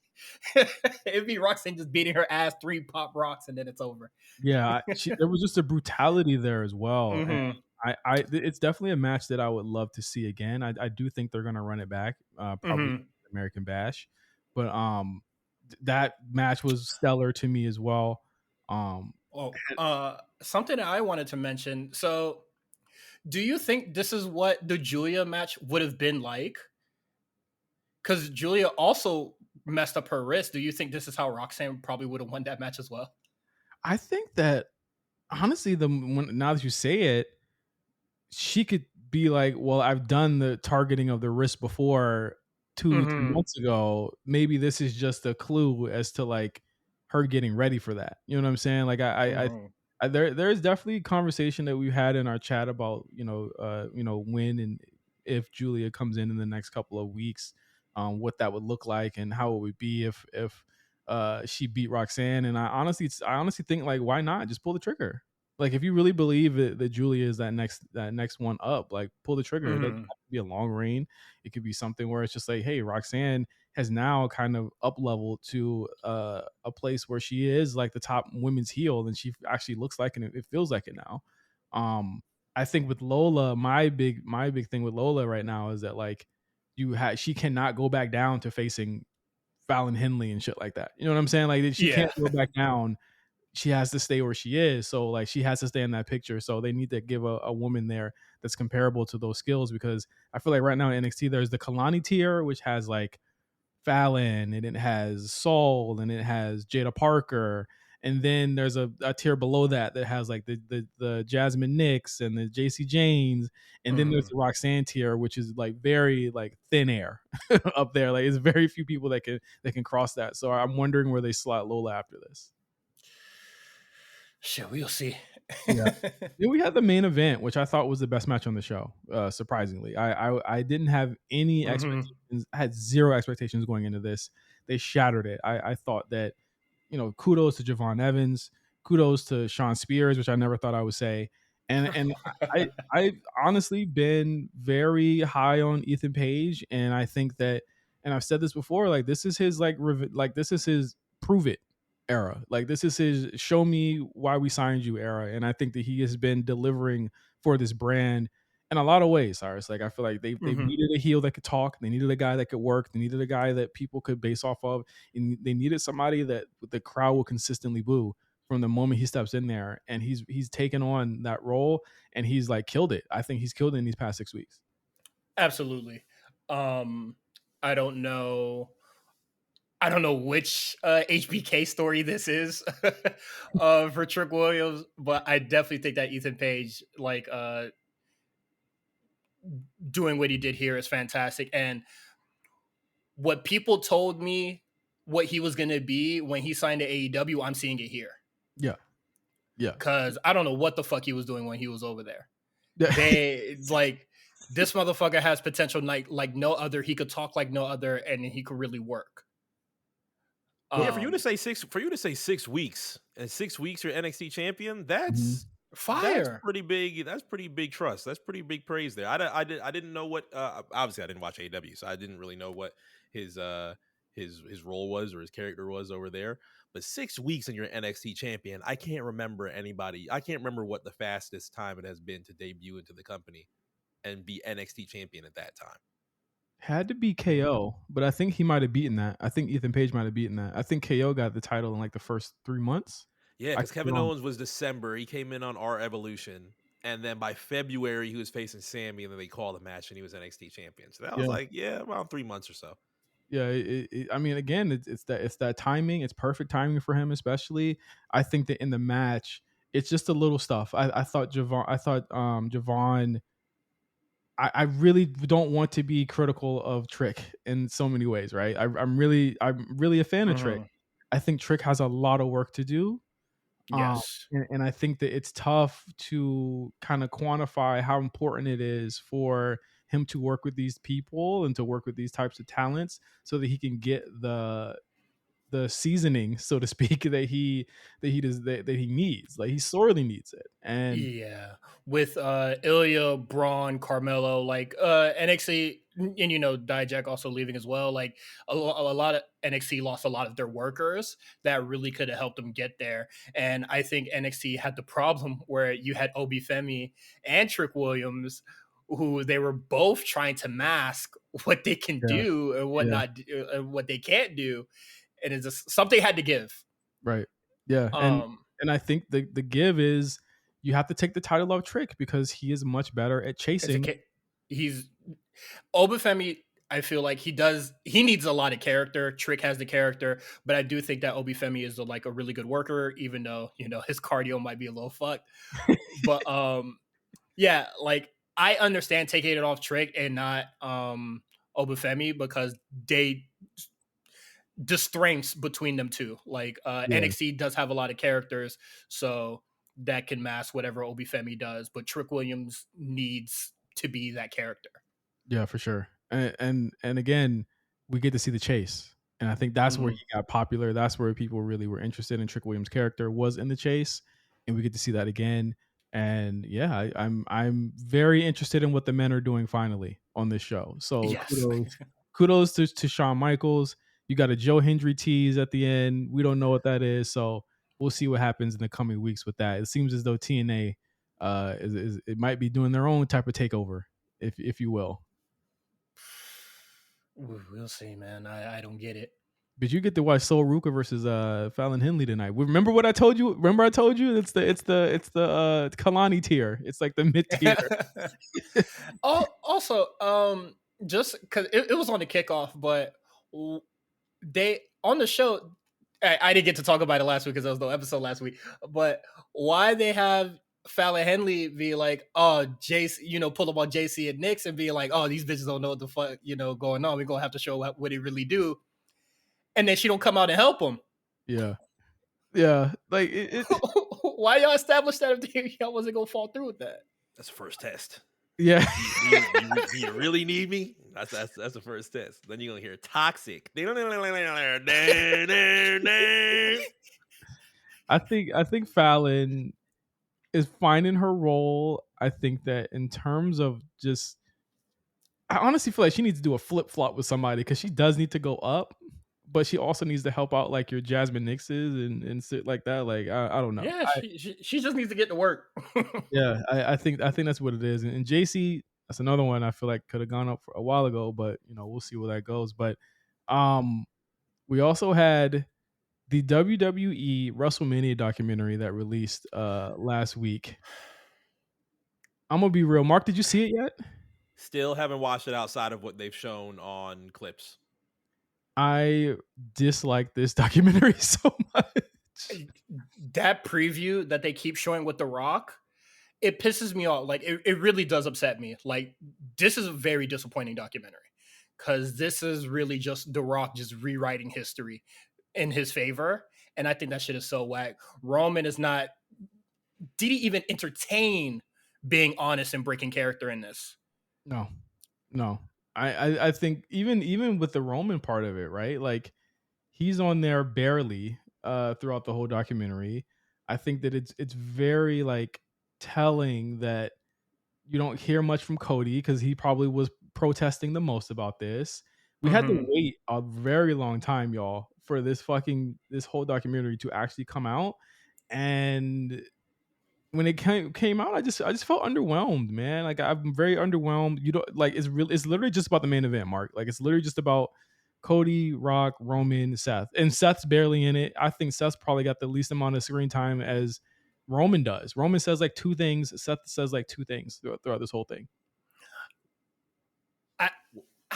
it'd be Roxanne just beating her ass, 3 pop rocks, and then it's over. Yeah, there was just a brutality there as well. Mhm. And it's definitely a match that I would love to see again. I do think they're gonna run it back, probably American Bash, but that match was stellar to me as well. Something that I wanted to mention. So, do you think this is what the Julia match would have been like? Because Julia also messed up her wrist. Do you think this is how Roxanne probably would have won that match as well? I think that honestly, now that you say it, she could be like, well, I've done the targeting of the wrist before 2 months ago. Maybe this is just a clue as to like her getting ready for that. You know what I'm saying? Like there's definitely conversation that we've had in our chat about when and if Julia comes in the next couple of weeks, what that would look like and how it would be if she beat Roxanne. And I honestly think, like, why not just pull the trigger? Like, if you really believe that Julia is that next one up, like, pull the trigger. It doesn't have to be a long reign. It could be something where it's just like, hey, Roxanne has now kind of up leveled to a place where she is like the top women's heel, and she actually looks like it. It feels like it now. I think with Lola, my big thing with Lola right now is that, like, she cannot go back down to facing Fallon Henley and shit like that. You know what I'm saying? Like, she can't go back down. She has to stay where she is. So, like, she has to stay in that picture. So they need to give a woman there that's comparable to those skills, because I feel like right now in NXT there's the Kalani tier, which has like Fallon, and it has Saul, and it has Jada Parker, and then there's a tier below that has like the Jasmine Nix and the JC Janes, and then there's the Roxanne tier, which is like very like thin air up there. Like, it's very few people that can cross that. So I'm wondering where they slot Lola after this. Shit, we'll see. Yeah. Then we had the main event, which I thought was the best match on the show. Surprisingly, I didn't have any expectations. I had zero expectations going into this. They shattered it. I thought that, kudos to Javon Evans, kudos to Sean Spears, which I never thought I would say, and I've honestly been very high on Ethan Page, and I think that, and I've said this before, like, this is his this is his prove it era. Like, this is his show me why we signed you era. And I think that he has been delivering for this brand in a lot of ways, Cyrus. Like, I feel like they needed a heel that could talk. They needed a guy that could work. They needed a guy that people could base off of. And they needed somebody that the crowd will consistently boo from the moment he steps in there. And he's taken on that role, and he's like killed it. I think he's killed it in these past 6 weeks. Absolutely. I don't know which HBK story this is for Trick Williams, but I definitely think that Ethan Page, like, doing what he did here is fantastic. And what people told me what he was going to be when he signed to AEW, I'm seeing it here. Yeah. Yeah. Because I don't know what the fuck he was doing when he was over there. It's like, this motherfucker has potential like no other. He could talk like no other, and he could really work. Yeah, for you to say 6 weeks, and 6 weeks you're NXT champion, that's fire. That's pretty big. That's pretty big trust. That's pretty big praise there. I didn't know what. Obviously, I didn't watch AEW, so I didn't really know what his role was or his character was over there. But 6 weeks and you're NXT champion, I can't remember anybody. I can't remember what the fastest time it has been to debut into the company and be NXT champion at that time. Had to be KO, but I think he might have beaten that. I think Ethan Page might have beaten that. I think KO got the title in like the first 3 months. Yeah, because Kevin Owens was December. He came in on our Evolution. And then by February, he was facing Sammy, and then they called a match, and he was NXT champion. So that was around 3 months or so. Yeah, I mean, again, it's that timing. It's perfect timing for him, especially. I think that in the match, it's just a little stuff. I thought Javon. I really don't want to be critical of Trick in so many ways, right? I'm really a fan of Trick. I think Trick has a lot of work to do. Yes. And I think that it's tough to kind of quantify how important it is for him to work with these people and to work with these types of talents so that he can get the seasoning, so to speak, that he needs. Like, he sorely needs it. And yeah, with Ilya, Braun, Carmelo, like NXT, and Dijak also leaving as well. Like a lot of NXT lost a lot of their workers that really could have helped them get there. And I think NXT had the problem where you had Obi Femi and Trick Williams, who they were both trying to mask what they can do and what not, what they can't do, and it's just something had to give. Right. Yeah. And I think the give is you have to take the title off Trick because he is much better at chasing. He's Obafemi. I feel like he needs a lot of character. Trick has the character, but I do think that Obafemi is a really good worker, even though, his cardio might be a little fucked. But yeah, like I understand taking it off Trick and not Obafemi because the strengths between them two. Like NXT does have a lot of characters, so that can mask whatever Obafemi does, but Trick Williams needs to be that character. Yeah, for sure. And again, we get to see the chase. And I think that's where he got popular. That's where people really were interested in Trick Williams' character, was in the chase. And we get to see that again. And yeah, I'm very interested in what the men are doing finally on this show. So yes. kudos to Shawn Michaels. You got a Joe Hendry tease at the end. We don't know what that is, so we'll see what happens in the coming weeks with that. It seems as though TNA it might be doing their own type of takeover, if you will. We'll see, man. I don't get it. Did you get to watch Sol Ruca versus Fallon Henley tonight? Remember what I told you? Remember I told you it's the Kalani tier. It's like the mid tier. Also, just because it was on the kickoff, but they on the show. I didn't get to talk about it last week because there was no episode last week. But why they have Fallon Henley be like, oh, JC, pull up on JC and Nix and be like, oh, these bitches don't know what the fuck, going on. We're going to have to show what they really do. And then she don't come out and help them. Yeah. Yeah. Like, why y'all establish that if y'all wasn't going to fall through with that? That's the first test. Yeah. Do you really need me? That's the first test. Then you're going to hear toxic. I think Fallon is finding her role. I think that in terms of just, I honestly feel like she needs to do a flip-flop with somebody because she does need to go up, but she also needs to help out like your Jasmine Nixes and shit like that. Like, I don't know. Yeah, she just needs to get to work. Yeah, I think that's what it is. And JC, that's another one I feel like could have gone up for a while ago, but we'll see where that goes. But we also had the WWE WrestleMania documentary that released last week. I'm gonna be real. Mark, did you see it yet? Still haven't watched it outside of what they've shown on clips. I dislike this documentary so much. That preview that they keep showing with The Rock, it pisses me off. Like, it really does upset me. Like, this is a very disappointing documentary because this is really just The Rock just rewriting history in his favor. And I think that shit is so whack. Roman did he even entertain being honest and breaking character in this? No. I think even with the Roman part of it, right? Like, he's on there barely throughout the whole documentary. I think that it's very like telling that you don't hear much from Cody because he probably was protesting the most about this. We had to wait a very long time, y'all, for this whole documentary to actually come out. And when it came out, I just felt underwhelmed, man. Like, I'm very underwhelmed. You don't like it's literally just about the main event, Mark. Like, it's literally just about Cody, Rock, Roman, Seth. And Seth's barely in it. I think Seth's probably got the least amount of screen time as Roman does. Roman says like 2 things. Seth says like 2 things throughout this whole thing.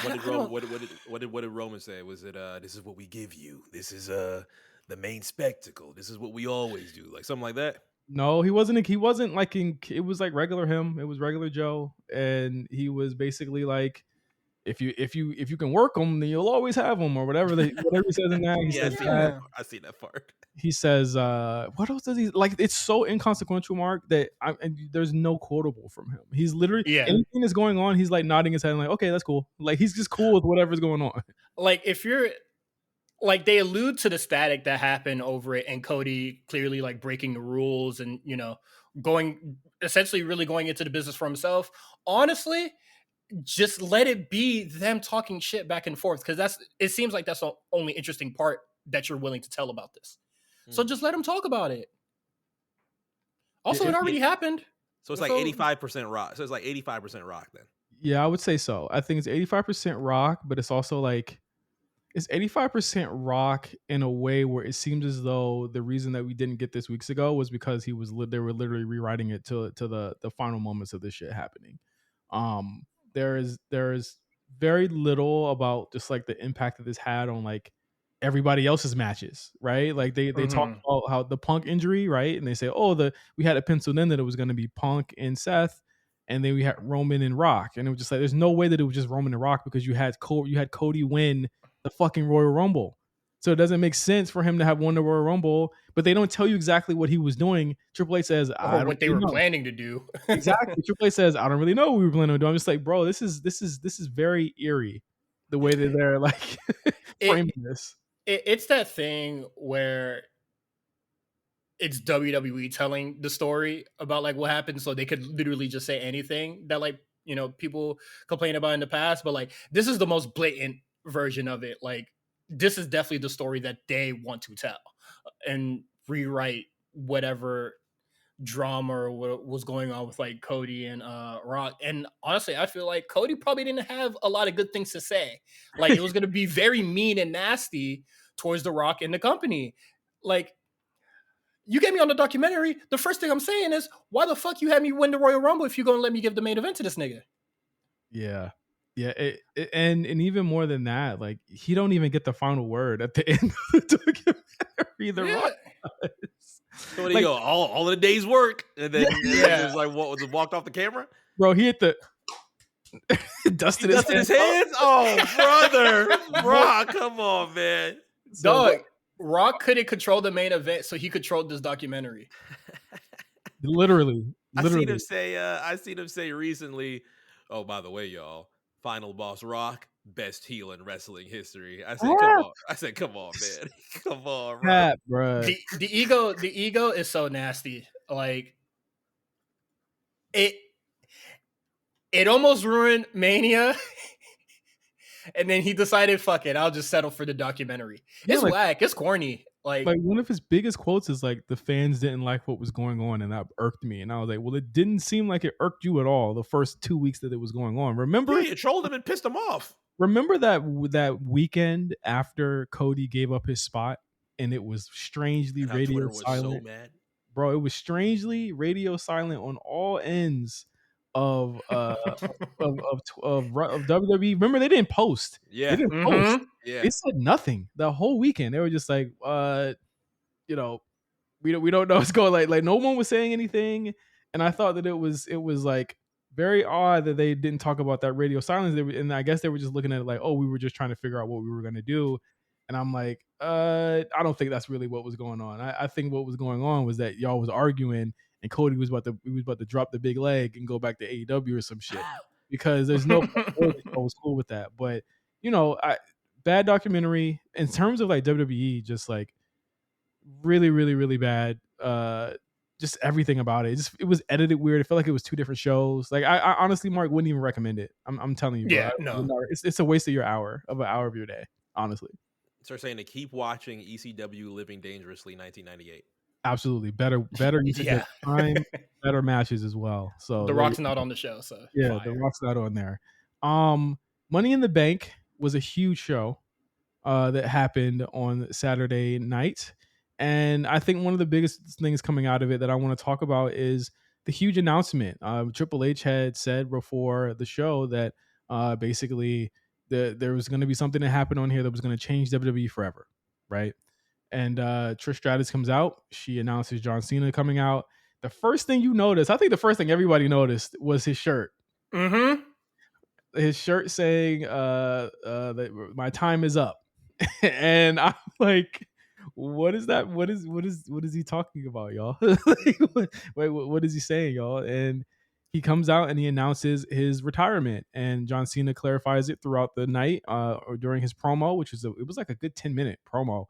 What did Roman say? Was it this is what we give you? This is the main spectacle. This is what we always do. Like something like that? No, he wasn't like it was like regular him. It was regular Joe. And he was basically like, if you can work them, then you'll always have them, or whatever he says in that. He says that. I see that part. He says, what else does he like? It's so inconsequential, Mark, that there's no quotable from him. He's literally anything that's going on, he's like nodding his head and like, okay, that's cool. Like he's just cool with whatever's going on. Like if you're like, they allude to the static that happened over it, and Cody clearly like breaking the rules and essentially really going into the business for himself. Honestly, just let it be them talking shit back and forth, because it seems like that's the only interesting part that you're willing to tell about this. So just let them talk about it. Also, it already happened. So it's like 85% Rock. So it's like 85% Rock then. Yeah, I would say so. I think it's 85% Rock, but it's also like it's 85% Rock in a way where it seems as though the reason that we didn't get this weeks ago was because they were literally rewriting it to the final moments of this shit happening. There is very little about just like the impact that this had on like everybody else's matches, right? Like they talk about how the Punk injury, right? And they say, we had it penciled in that it was going to be Punk and Seth, and then we had Roman and Rock, and it was just like there's no way that it was just Roman and Rock, because you had Cody win the fucking Royal Rumble. So it doesn't make sense for him to have won the Royal Rumble, but they don't tell you exactly what he was doing. Triple H says, what they were planning to do. Exactly. Triple H says, I don't really know what we were planning to do. I'm just like, bro, this is very eerie, the way that they're like framing this. It's that thing where it's WWE telling the story about like what happened, so they could literally just say anything that like people complain about in the past, but like this is the most blatant version of it. Like this is definitely the story that they want to tell and rewrite whatever drama or what was going on with like Cody and Rock. And honestly, I feel like Cody probably didn't have a lot of good things to say. Like it was going to be very mean and nasty towards the Rock and the company. Like, you get me on the documentary, the first thing I'm saying is, why the fuck you had me win the Royal Rumble if you're going to let me give the main event to this nigga? Yeah. And even more than that, like he don't even get the final word at the end of the documentary. The Rock does. So there you go, all of the day's work, and then just like what was it, walked off the camera? Bro, he hit the dusted his hands. Oh, brother, Rock, come on, man. Dog, Rock couldn't control the main event, so he controlled this documentary. Literally. I seen him say recently, oh, by the way, y'all, final boss Rock, best heel in wrestling history. I said, come on, man. Come on, bro. The ego is so nasty. Like it almost ruined Mania. And then he decided, fuck it, I'll just settle for the documentary. It's whack. It's corny. Like one of his biggest quotes is like, the fans didn't like what was going on, and that irked me. And I was like, well, it didn't seem like it irked you at all the first 2 weeks that it was going on. Remember? Yeah, you trolled him and pissed him off. Remember that weekend after Cody gave up his spot, and it was strangely radio silent. So mad. Bro, it was strangely radio silent on all ends of WWE. Remember, they didn't post. Yeah, they didn't post. Yeah, they said nothing the whole weekend. They were just like, we don't know what's going. Like no one was saying anything, and I thought that it was like very odd that they didn't talk about that radio silence. And I guess they were just looking at it like, oh, we were just trying to figure out what we were going to do. And I'm like, I don't think that's really what was going on. I think what was going on was that y'all was arguing, and Cody was about to drop the big leg and go back to AEW or some shit, because there's no I was cool with that. But bad documentary in terms of like WWE, just like really, really, really bad. Just everything about it. It was edited weird. It felt like it was 2 different shows. Like I honestly, Mark, wouldn't even recommend it. I'm telling you, bro. Yeah, no. It's a waste of an hour of your day, honestly. Start saying to keep watching ECW Living Dangerously 1998. Absolutely. Better time, better matches as well. So The Rock's not on the show, so yeah, fire. The Rock's not on there. Money in the Bank was a huge show. that happened on Saturday night. And I think one of the biggest things coming out of it that I want to talk about is the huge announcement. Triple H had said before the show that basically there was going to be something that happened on here that was going to change WWE forever, right? And Trish Stratus comes out. She announces John Cena coming out. The first thing you notice, I think the first thing everybody noticed was his shirt. Mm-hmm. His shirt saying that my time is up. And I'm like, what is that? What is he talking about, y'all? Like, what is he saying, y'all? And he comes out and he announces his retirement, and John Cena clarifies it throughout the night or during his promo, which it was like a good 10-minute promo,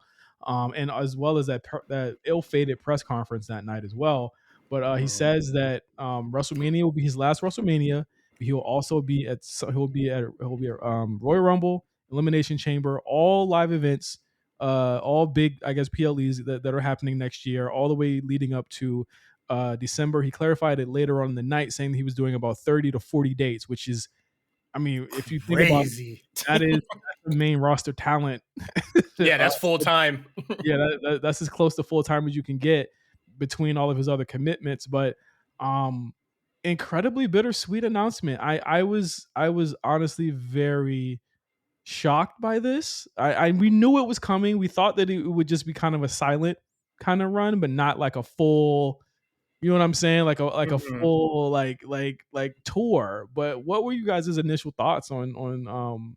and as well as that ill-fated press conference that night as well. But he says that WrestleMania will be his last WrestleMania. He'll also be at Royal Rumble, Elimination Chamber, all live events, all big, I guess, PLEs that are happening next year, all the way leading up to December. He clarified it later on in the night, saying that he was doing about 30 to 40 dates, which is, I mean, if you think about it, that's the main roster talent. Yeah, that's full time. Yeah, that's as close to full time as you can get between all of his other commitments. But incredibly bittersweet announcement. I was honestly very shocked by this. We knew it was coming. We thought that it would just be kind of a silent kind of run, but not like a full, you know what I'm saying? Like a full like tour. But what were you guys' initial thoughts on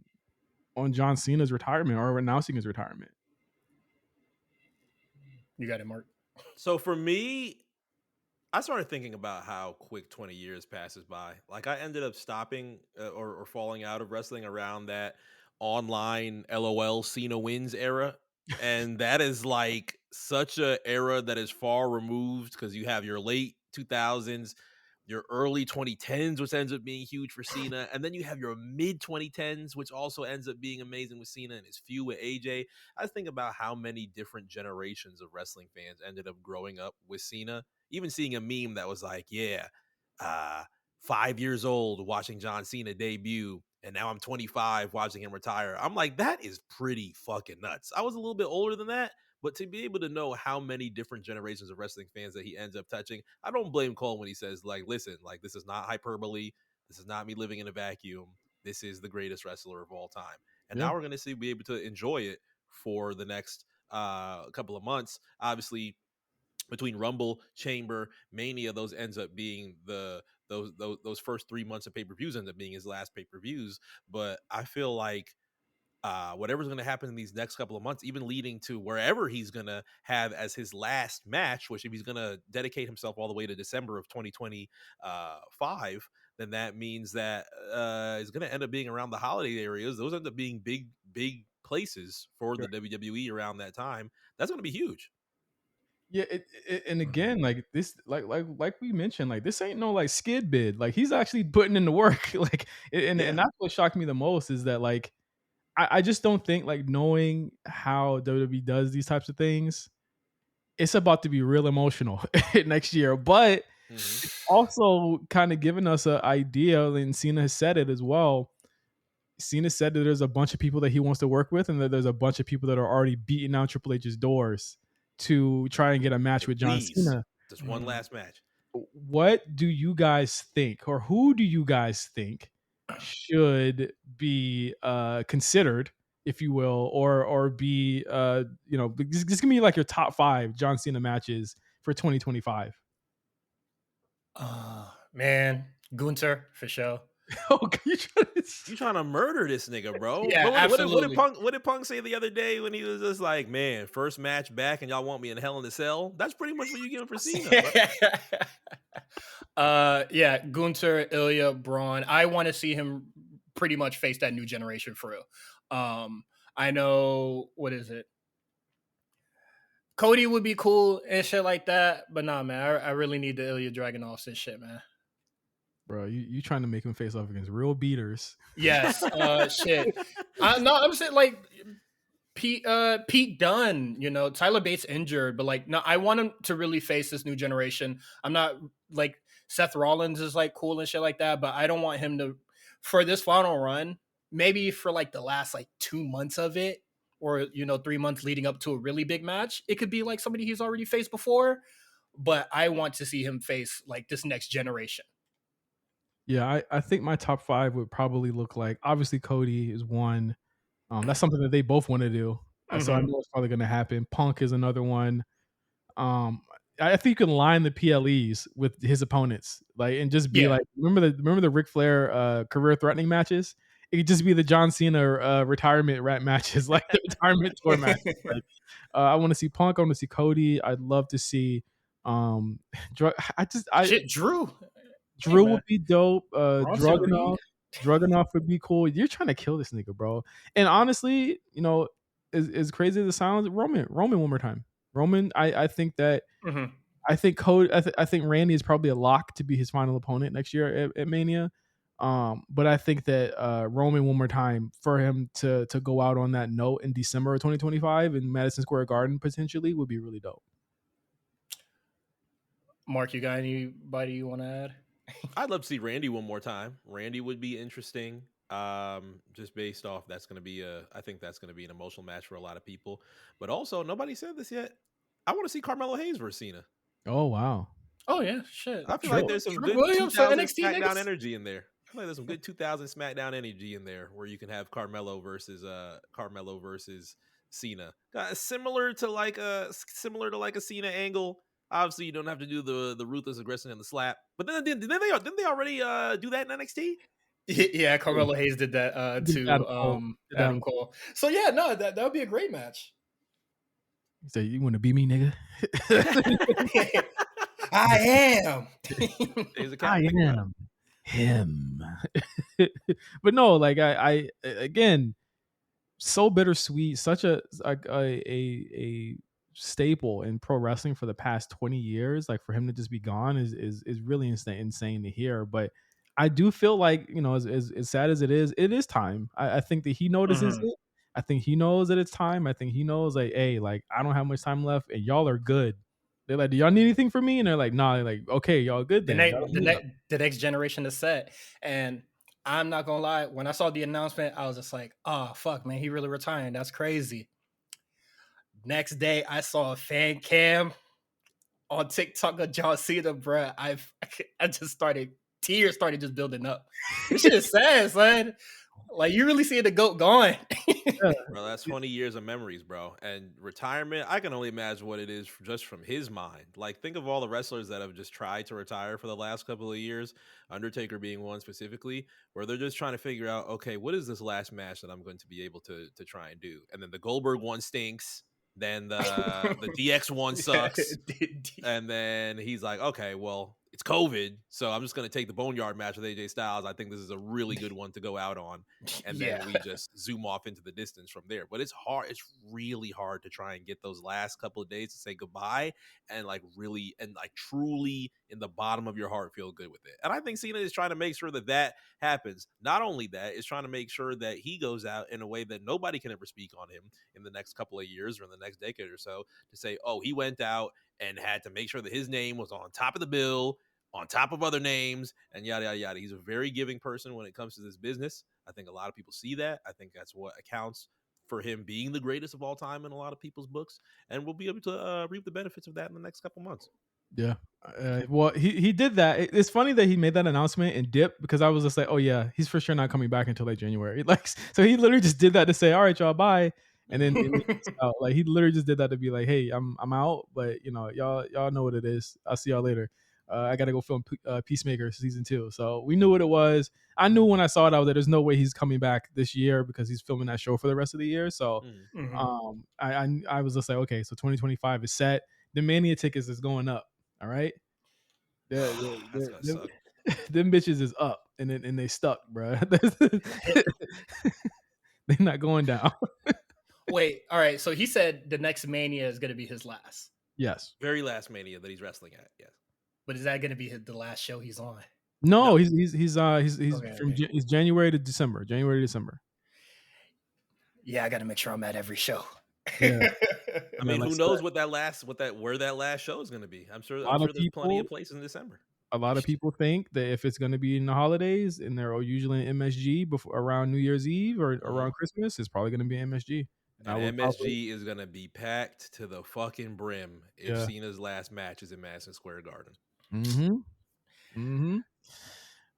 John Cena's retirement or announcing his retirement? You got it, Mark. So for me, I started thinking about how quick 20 years passes by. Like I ended up stopping or falling out of wrestling around that online LOL Cena wins era. And that is like such a era that is far removed because you have your late 2000s, your early 2010s, which ends up being huge for Cena. And then you have your mid 2010s, which also ends up being amazing with Cena and his feud with AJ. I think about how many different generations of wrestling fans ended up growing up with Cena. Even seeing a meme that was like, yeah, 5 years old watching John Cena debut, and now I'm 25 watching him retire. I'm like, that is pretty fucking nuts. I was a little bit older than that, but to be able to know how many different generations of wrestling fans that he ends up touching, I don't blame Cole when he says, like, listen, like, this is not hyperbole. This is not me living in a vacuum. This is the greatest wrestler of all time. And now we're going to be able to enjoy it for the next couple of months. Obviously, between Rumble, Chamber, Mania, those ends up being those first 3 months of pay-per-views end up being his last pay-per-views. But I feel like whatever's going to happen in these next couple of months, even leading to wherever he's going to have as his last match, which if he's going to dedicate himself all the way to December of 2025, then that means that it's going to end up being around the holiday areas. Those end up being big places for the WWE around that time. That's going to be huge. Yeah, and again, like this, like we mentioned, like this ain't no like skid bid. Like he's actually putting in the work. Like, and that's what shocked me the most is that like I just don't think like knowing how WWE does these types of things, it's about to be real emotional next year. But it's also kind of giving us an idea, and Cena has said it as well. Cena said that there's a bunch of people that he wants to work with, and that there's a bunch of people that are already beating down Triple H's doors to try and get a match with John Cena. Just one last match. What do you guys think, or who do you guys think should be considered, if you will, or be just give me like your top 5 John Cena matches for 2025? Man, Gunther for sure. Okay, you trying to murder this nigga, bro? Yeah, but absolutely. What did Punk say the other day when he was just like, man, first match back and y'all want me in Hell in a Cell? That's pretty much what you giving for Cena. Yeah, Gunther, Ilya, Braun. I want to see him pretty much face that new generation for real. I know, what is it? Cody would be cool and shit like that, but nah, man, I really need the Ilya Dragunovs and shit, man. Bro, you trying to make him face off against real beaters? Yes, shit. No, I'm saying like Pete Dunne. You know, Tyler Bates injured, but like, no, I want him to really face this new generation. I'm not like Seth Rollins is like cool and shit like that, but I don't want him to for this final run. Maybe for like the last like 2 months of it, or 3 months leading up to a really big match. It could be like somebody he's already faced before, but I want to see him face like this next generation. Yeah, I think my top 5 would probably look like, obviously Cody is one. That's something that they both want to do. So I know it's probably going to happen. Punk is another one. I think you can line the PLEs with his opponents, like, and just be like, remember the Ric Flair career threatening matches? It could just be the John Cena retirement rap matches, like the retirement tour matches. Like, I want to see Punk. I want to see Cody. I'd love to see. Drew would be dope. Dragunov would be cool. You're trying to kill this nigga, bro. And honestly, as crazy as it sounds, Roman one more time. Roman, I think that I think Cody, I think Randy is probably a lock to be his final opponent next year at Mania. But I think that Roman one more time, for him to go out on that note in December of 2025 in Madison Square Garden potentially would be really dope. Mark, you got anybody you want to add? I'd love to see Randy one more time. Randy would be interesting. Just based off I think that's gonna be an emotional match for a lot of people. But also, nobody said this yet. I want to see Carmelo Hayes versus Cena. Oh wow. Oh yeah, shit. I feel like there's some good 2000 SmackDown energy in there. I feel like there's some good 2000 SmackDown energy in there where you can have Carmelo versus Cena. Similar to like a Cena angle. Obviously, you don't have to do the ruthless aggression and the slap. But then didn't they already do that in NXT? Yeah, Carmelo Hayes did that to Adam Cole. So yeah, no, that would be a great match. So you want to be me, nigga? I am. I am him. But no, like I again, so bittersweet. Such a staple in pro wrestling for the past 20 years. Like, for him to just be gone is really insane to hear. But I do feel like, as sad as it is time. I think that he notices it. I think he knows that it's time. I think he knows, like, hey, like, I don't have much time left and y'all are good. They're like, do y'all need anything from me? And they're like, nah. They're like, okay, y'all good then. The next generation is set. And I'm not gonna lie, when I saw the announcement, I was just like, oh fuck, man, he really retiring. That's crazy. Next day, I saw a fan cam on TikTok of John Cena, bro. I just tears started just building up. This shit is sad, son. Like, you really see the GOAT gone. Bro, that's 20 years of memories, bro. And retirement, I can only imagine what it is just from his mind. Like, think of all the wrestlers that have just tried to retire for the last couple of years, Undertaker being one specifically, where they're just trying to figure out, okay, what is this last match that I'm going to be able to try and do? And then the Goldberg one stinks. Then the DX one sucks. And then he's like, okay, well, it's COVID, so I'm just going to take the Boneyard match with AJ Styles. I think this is a really good one to go out on. And then we just zoom off into the distance from there. But it's hard. It's really hard to try and get those last couple of days to say goodbye and really and truly in the bottom of your heart feel good with it. And I think Cena is trying to make sure that happens. Not only that, is trying to make sure that he goes out in a way that nobody can ever speak on him in the next couple of years or in the next decade or so, to say, oh, he went out and had to make sure that his name was on top of the bill, on top of other names, and yada, yada, yada. He's a very giving person when it comes to this business. I think a lot of people see that. I think that's what accounts for him being the greatest of all time in a lot of people's books, and we'll be able to reap the benefits of that in the next couple months. Yeah. Well, he did that. It's funny that he made that announcement and dipped, because I was just like, oh yeah, he's for sure not coming back until like January. Like, so he literally just did that to say, all right, y'all, bye. And then like, he literally just did that to be like, hey, I'm out, but y'all know what it is. I'll see y'all later. I gotta go film Peacemaker season 2. So we knew what it was. I knew when I saw it, I was like, there's no way he's coming back this year, because he's filming that show for the rest of the year. So I was just like, okay, so 2025 is set. The Mania tickets is going up. All right. Them bitches is up and they stuck, bro. They're not going down. Wait, all right. So he said the next Mania is going to be his last. Yes. Very last Mania that he's wrestling at. Yes. But is that going to be the last show he's on? No. He's he's January to December. Yeah, I got to make sure I'm at every show. Yeah. I mean, who knows where that last show is going to be? I'm sure there's plenty of places in December. A lot of people think that if it's going to be in the holidays and they're usually in MSG around New Year's Eve or around Christmas, it's probably going to be MSG. I And would probably, MSG is gonna be packed to the fucking brim if yeah. Cena's last match is in Madison Square Garden. Mm-hmm. Mm-hmm.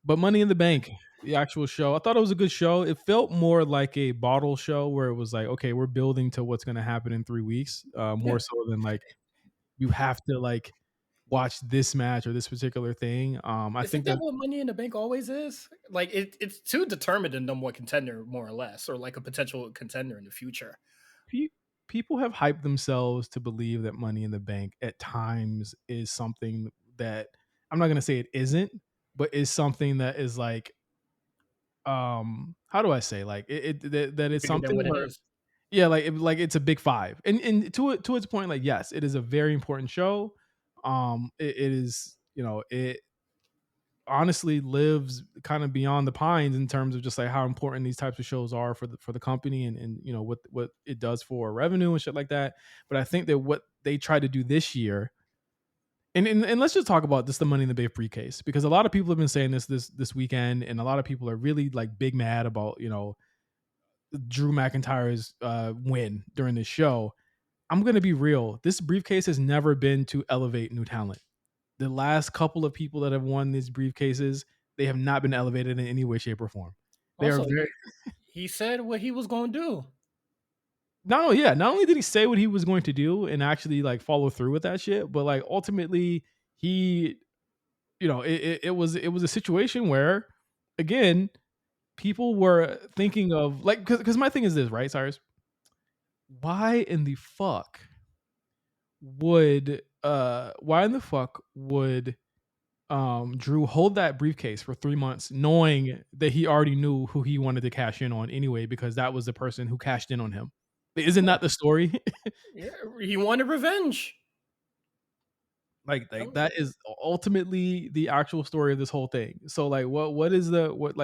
But Money in the Bank, the actual show, I thought it was a good show. It felt more like a bottle show where it was like, okay, we're building to what's going to happen in 3 weeks, more Yeah. so than like you have to like watch this match or this particular thing. I Isn't think that that what Money in the Bank always is? Like it's to determine the number one contender, more or less, or like a potential contender in the future. pe- people have hyped themselves to believe that Money in the Bank at times is something that I'm not going to say it isn't, but is something that is like, how do I say, like that it's Bigger than something what it where, is. yeah, like it's a big five, and to its point, like yes, it is a very important show. It is, it honestly lives kind of beyond the pines in terms of just like how important these types of shows are for the company, and what it does for revenue and shit like that. But I think that what they tried to do this year, and let's just talk about this, the Money in the Bank briefcase, because a lot of people have been saying this weekend, and a lot of people are really like big mad about Drew McIntyre's win during this show. I'm gonna be real. This briefcase has never been to elevate new talent. The last couple of people that have won these briefcases, they have not been elevated in any way, shape, or form. They are Also, very he said what he was going to do. not only did he say what he was going to do and actually like follow through with that shit, but like ultimately he, it was a situation where, again, people were thinking of like, because my thing is this, right, Cyrus? Why in the fuck would Drew hold that briefcase for 3 months knowing that he already knew who he wanted to cash in on anyway, because that was the person who cashed in on him? Isn't that the story? Yeah, he wanted revenge. like that is ultimately the actual story of this whole thing. So like what is the what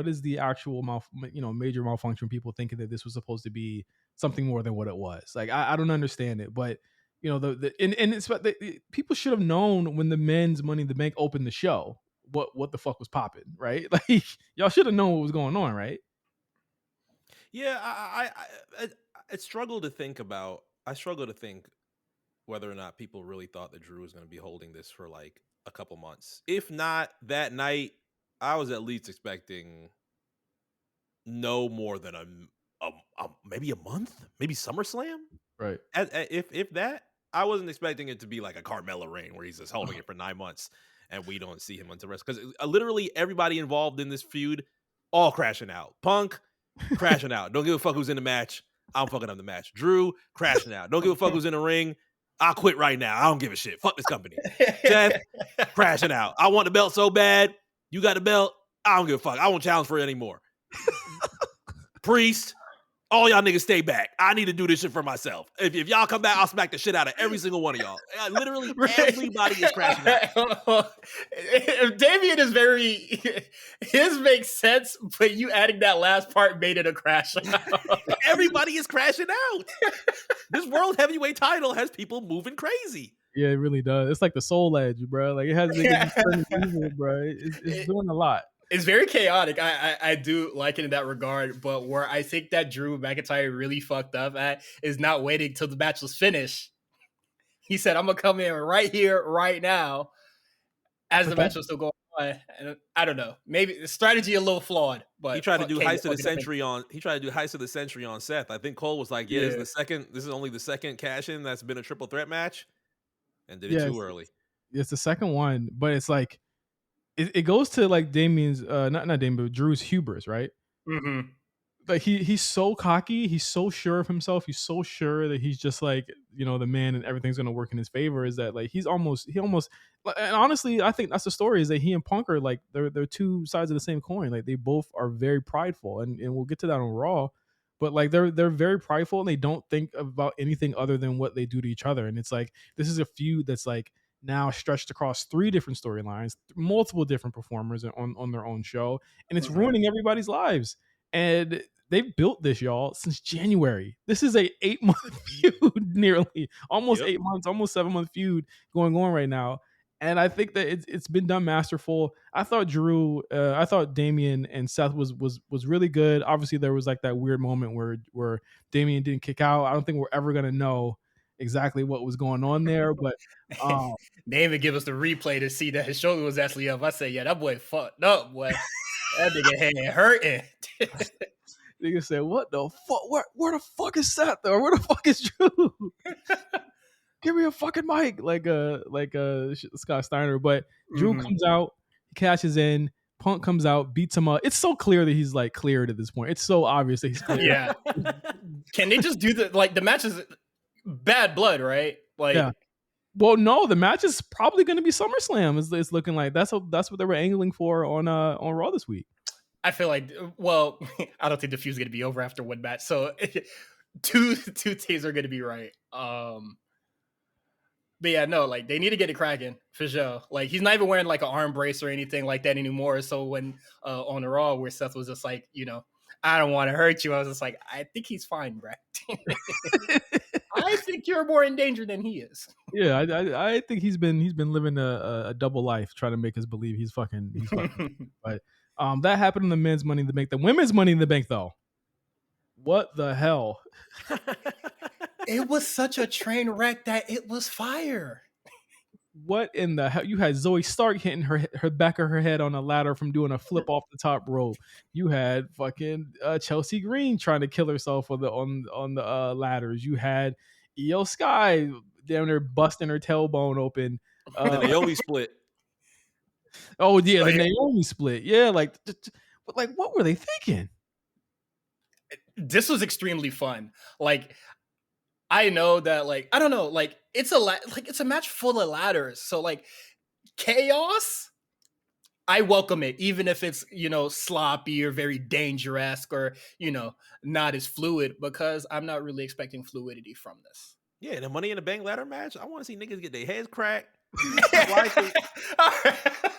is the actual major malfunction, people thinking that this was supposed to be something more than what it was? Like I don't understand it. But and it's people should have known when the men's Money in the Bank opened the show what the fuck was popping, right? Like y'all should have known what was going on, right? Yeah, I struggle to think about. I struggle to think whether or not people really thought that Drew was going to be holding this for like a couple months. If not that night, I was at least expecting no more than maybe a month, maybe SummerSlam. Right. If that, I wasn't expecting it to be like a Carmella reign where he's just holding it for 9 months and we don't see him until rest, because literally everybody involved in this feud all crashing out. Punk crashing out. Don't give a fuck who's in the match. I'm fucking up the match. Drew crashing out. Don't give a fuck who's in the ring. I'll quit right now. I don't give a shit. Fuck this company. Seth crashing out. I want the belt so bad. You got the belt. I don't give a fuck. I won't challenge for it anymore. Priest, all y'all niggas stay back. I need to do this shit for myself. If y'all come back, I'll smack the shit out of every single one of y'all. Literally everybody is crashing out. Damien is very, his makes sense, but you adding that last part made it a crash out. Everybody is crashing out. This world heavyweight title has people moving crazy. Yeah, it really does. It's like the Soul Edge, bro. Like it has niggas turning evil, bro. It's doing a lot. It's very chaotic. I do like it in that regard, but where I think that Drew McIntyre really fucked up at is not waiting till the match was finished. He said, I'm going to come in right here, right now, as the match was still going on. And I don't know. Maybe the strategy a little flawed, but he tried to do Heist of the Century on Seth. I think Cole was like, this is only the second cash-in that's been a triple threat match, and did it too early. It's the second one, but it's like it goes to like Damien's not Damien, but Drew's hubris, right? Mm-hmm. Like he's so cocky, he's so sure of himself, he's so sure that he's just like the man and everything's gonna work in his favor. Is that like he almost and honestly I think that's the story, is that he and Punk are like they're two sides of the same coin. Like they both are very prideful, and we'll get to that on Raw, but like they're very prideful and they don't think about anything other than what they do to each other. And it's like this is a feud that's like now stretched across 3 different storylines, multiple different performers on their own show, and it's ruining everybody's lives. And they've built this, y'all, since January. This is a 8-month feud, nearly almost 8 months, almost 7-month feud going on right now. And I think that it's been done masterful. I thought Damian and Seth was really good. Obviously, there was like that weird moment where Damian didn't kick out. I don't think we're ever gonna know exactly what was going on there, but they even give us the replay to see that his shoulder was actually up. I said, yeah, that boy fucked up, boy. That nigga head hurting. Nigga said, "What the fuck? Where the fuck is Seth? Or where the fuck is Drew? Give me a fucking mic," like Scott Steiner. But Drew comes out, he cashes in. Punk comes out, beats him up. It's so clear that he's like cleared at this point. It's so obvious that he's cleared. Yeah. Can they just do the match is bad blood, right? Like, yeah. Well, no, the match is probably going to be SummerSlam. It's looking like that's what they were angling for on Raw this week. I feel like, well, I don't think the feud's going to be over after one match. So two days are going to be right. But yeah, no, like they need to get it cracking for sure. Like he's not even wearing like an arm brace or anything like that anymore. So when on the Raw where Seth was just like, I don't want to hurt you, I was just like, I think he's fine, bro. I think you're more in danger than he is. Yeah, I think he's been living a double life trying to make us believe he's fucking. But that happened in the men's Money in the Bank. The women's Money in the Bank though, what the hell? It was such a train wreck that it was fire. What in the hell? You had Zoe Stark hitting her back of her head on a ladder from doing a flip off the top rope. You had fucking Chelsea Green trying to kill herself on the ladders. You had Io Sky down there busting her tailbone open. The Naomi split. Oh yeah, the Naomi split. Yeah, but what were they thinking? This was extremely fun. Like, I know that, like, I don't know, like it's a match full of ladders. So like chaos, I welcome it, even if it's sloppy or very dangerous or not as fluid, because I'm not really expecting fluidity from this. Yeah, the Money in the Bank ladder match. I want to see niggas get their heads cracked,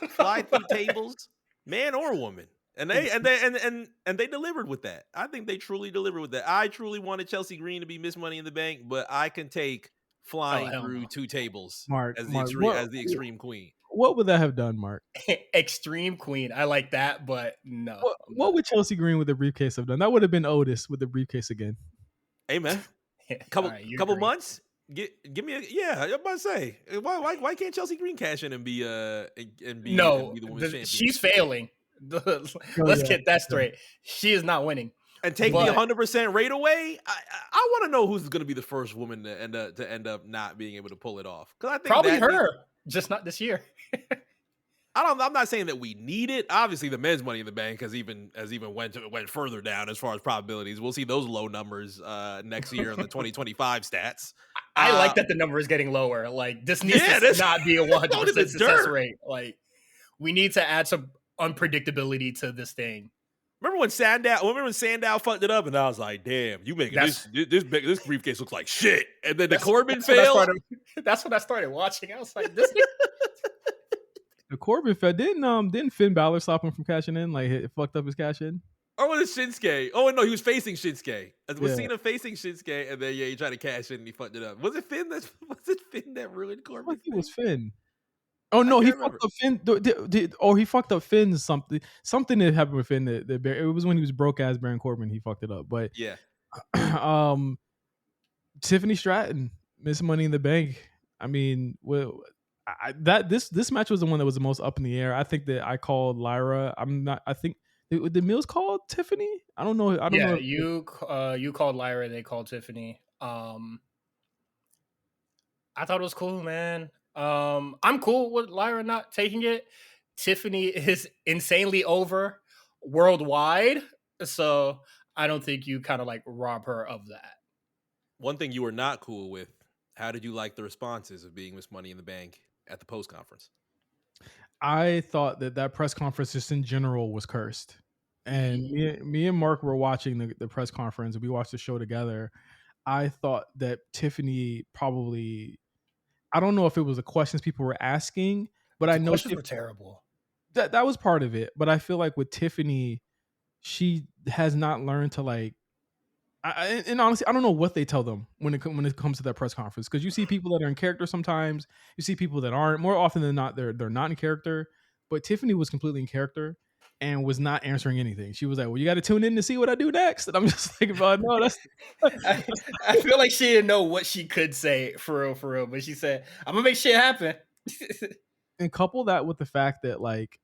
fly through tables, man or woman. And they delivered with that. I think they truly delivered with that. I truly wanted Chelsea Green to be Miss Money in the Bank, but I can take flying through two tables as the Extreme Queen. What would that have done, Mark? Extreme Queen. I like that, but no. What would Chelsea Green with the briefcase have done? That would have been Otis with the briefcase again. Hey man, couple months. Give me I'm about to say why can't Chelsea Green cash in and be the women's champion? She's failing. Let's get that straight. She is not winning. And take the 100% rate away. I want to know who's going to be the first woman to end up not being able to pull it off. Because I think probably her, just not this year. I'm not saying that we need it. Obviously, the men's Money in the Bank has even went further down as far as probabilities. We'll see those low numbers next year in the 2025 stats. I like that the number is getting lower. Like this needs to not be a 100% success rate. Like we need to add some unpredictability to this thing. Remember when Sandow fucked it up, and I was like, "Damn, you making this briefcase looks like shit." And then the Corbin failed. That's when I started watching. I was like, "This." The Corbin fell. Didn't Finn Balor stop him from cashing in? Like it fucked up his cash in. Or was it Shinsuke? Oh no, he was facing Shinsuke. Was Cena facing Shinsuke, and then he tried to cash in and he fucked it up. Was it Finn that ruined Corbin? I think it was Finn. Oh no, he fucked up Finn. He fucked up Finn's something. Something that happened with Finn. It was when he was broke ass Baron Corbin. He fucked it up. But yeah, Tiffany Stratton, Miss Money in the Bank. I mean, this match was the one that was the most up in the air. I think that I called Lyra. I think the Mills called Tiffany. I don't know. Yeah, you called Lyra. They called Tiffany. I thought it was cool, man. I'm cool with Lyra not taking it. Tiffany is insanely over worldwide, so I don't think you kind of like rob her of that. One thing you were not cool with, how did you like the responses of being Miss Money in the Bank at the post conference? I thought that press conference just in general was cursed. And me and Mark were watching the press conference and we watched the show together. I thought that Tiffany probably, I don't know if it was the questions people were asking, but I know questions were terrible. That was part of it. But I feel like with Tiffany, she has not learned to like, And honestly, I don't know what they tell them when it comes to that press conference, because you see people that are in character sometimes, you see people that aren't. More often than not, they're not in character. But Tiffany was completely in character and was not answering anything. She was like, "Well, you got to tune in to see what I do next." And I'm just like, "Well, no, that's." I feel like she didn't know what she could say for real. But she said, "I'm gonna make shit happen." And couple that with the fact that like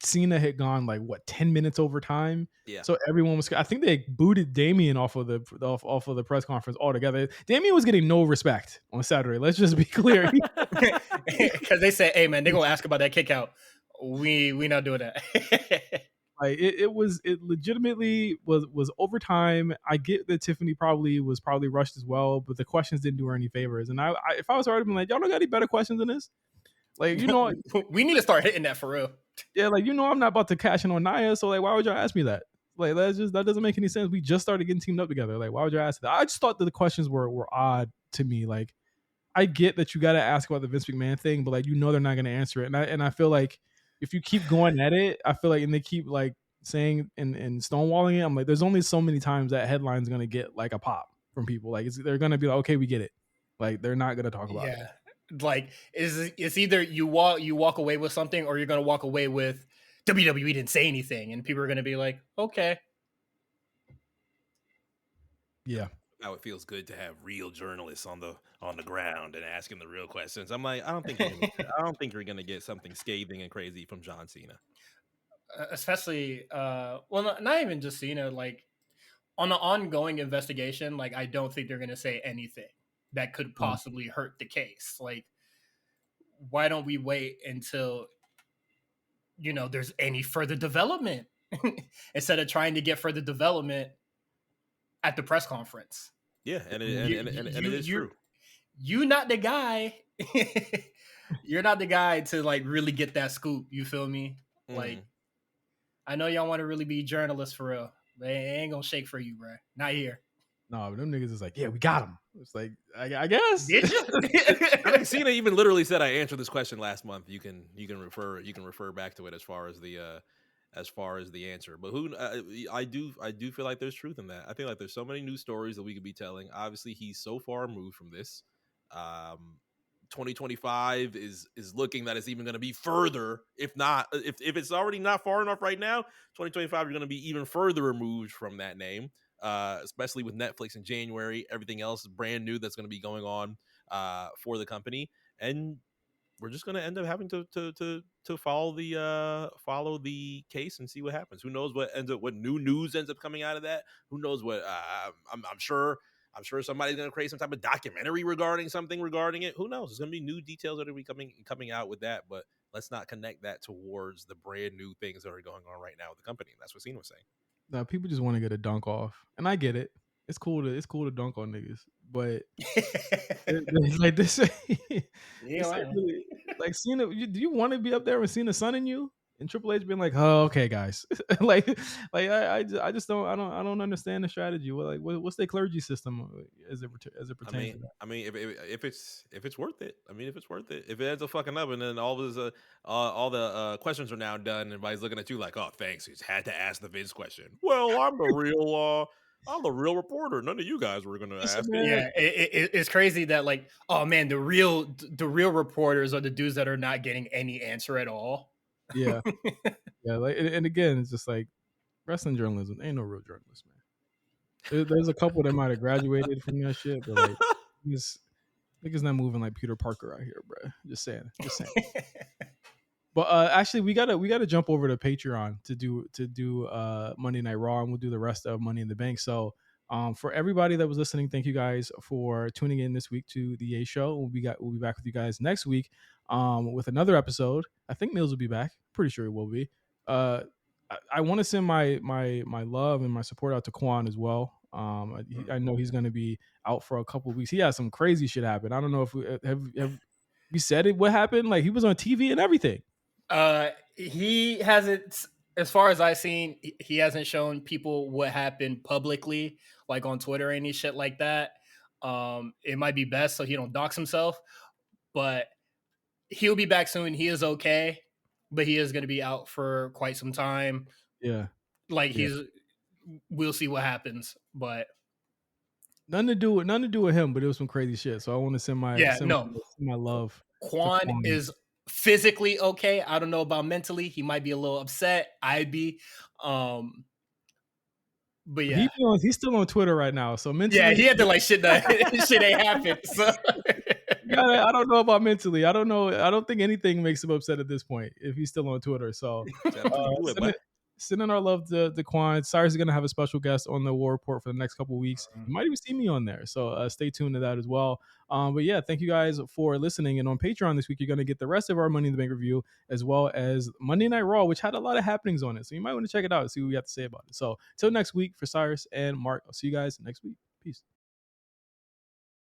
Cena had gone like what 10 minutes over time. Yeah. So everyone was. I think they booted Damien off of the press conference altogether. Damien was getting no respect on Saturday. Let's just be clear. Because they said, "Hey man, they're gonna ask about that kick out. We not doing that." Like it legitimately was overtime. I get that Tiffany was probably rushed as well, but the questions didn't do her any favors. And I if I was her, I'd been like, y'all don't got any better questions than this? Like, we need to start hitting that for real. Yeah, like I'm not about to cash in on Nia, so like why would y'all ask me that? Like that doesn't make any sense. We just started getting teamed up together. Like, why would you ask that? I just thought that the questions were odd to me. Like, I get that you gotta ask about the Vince McMahon thing, but like they're not gonna answer it. And I feel like if you keep going at it, I feel like and they keep like saying and stonewalling it, I'm like, there's only so many times that headline's gonna get like a pop from people. Like they're gonna be like, okay, we get it. Like they're not gonna talk about it. Like it's either you walk away with something, or you're gonna walk away with WWE didn't say anything, and people are gonna be like, okay. Yeah. Now it feels good to have real journalists on the ground and asking the real questions. I'm like, I don't think you're gonna get something scathing and crazy from John Cena. Especially well, not even just Cena, like on the ongoing investigation, like I don't think they're gonna say anything that could possibly hurt the case. Like, why don't we wait until there's any further development instead of trying to get further development at the press conference? Yeah, and it is true. You're not the guy. You're not the guy to like really get that scoop. You feel me? Mm-hmm. Like, I know y'all want to really be journalists for real. They ain't gonna shake for you, bro. Not here. No, but them niggas is like, yeah, we got him. It's like, I guess. Did you? I think Cena even literally said, "I answered this question last month. You can refer back to it as far as the answer." But I do feel like there's truth in that. I feel like there's so many new stories that we could be telling. Obviously, he's so far removed from this. 2025 is looking that it's even going to be further. If it's already not far enough right now, 2025 you're going to be even further removed from that name. Especially with Netflix in January, everything else is brand new that's going to be going on for the company, and we're just going to end up having to follow the case and see what happens. Who knows what new news ends up coming out of that? Who knows what? I'm sure somebody's going to create some type of documentary regarding it. Who knows? There's going to be new details that are be coming out with that, but let's not connect that towards the brand new things that are going on right now with the company. That's what Cena was saying. No, people just want to get a dunk off, and I get it. It's cool to dunk on niggas, but like this, like Cena. Do you want to be up there with Cena sunning you? And Triple H being like, "Oh, okay, guys." I just don't understand the strategy. What's the clergy system as it pertains? I mean, if it's worth it. I mean, if it's worth it. If it ends up fucking up, and then all the questions are now done, and everybody's looking at you like, "Oh, thanks. He's had to ask the Vince question." Well, I'm the real reporter. None of you guys were going to ask it. Yeah, it's crazy that like, oh man, the real reporters are the dudes that are not getting any answer at all. Yeah, yeah. Like, and again, it's just like wrestling journalism ain't no real journalist, man. There's a couple that might have graduated from that shit, but like, niggas not moving like Peter Parker out here, bro. Just saying. But actually, we gotta jump over to Patreon to do Monday Night Raw, and we'll do the rest of Money in the Bank. So, for everybody that was listening, thank you guys for tuning in this week to the A Show. We'll be back with you guys next week, with another episode. I think Mills will be back. Pretty sure he will be. I want to send my love and my support out to Quan as well. I know he's going to be out for a couple of weeks. He had some crazy shit happen. I don't know if we have we said it. What happened? Like, he was on TV and everything. He hasn't, as far as I've seen, he hasn't shown people what happened publicly, like on Twitter or any shit like that. It might be best so he don't dox himself, but he'll be back soon. He is okay, but he is going to be out for quite some time. Yeah. Like we'll see what happens. But nothing to do with him, but it was some crazy shit. So I want to send my my love. Quan is physically okay. I don't know about mentally. He might be a little upset. I'd be. But yeah, he's still on Twitter right now. So mentally, yeah, he had to like shit ain't happened. So. I don't know about mentally. I don't know. I don't think anything makes him upset at this point if he's still on Twitter. So sending our love to Quan. Cyrus is going to have a special guest on the War Report for the next couple of weeks. You might even see me on there. So stay tuned to that as well. But yeah, thank you guys for listening. And on Patreon this week, you're going to get the rest of our Money in the Bank review, as well as Monday Night Raw, which had a lot of happenings on it. So you might want to check it out and see what we have to say about it. So till next week, for Cyrus and Mark, I'll see you guys next week. Peace.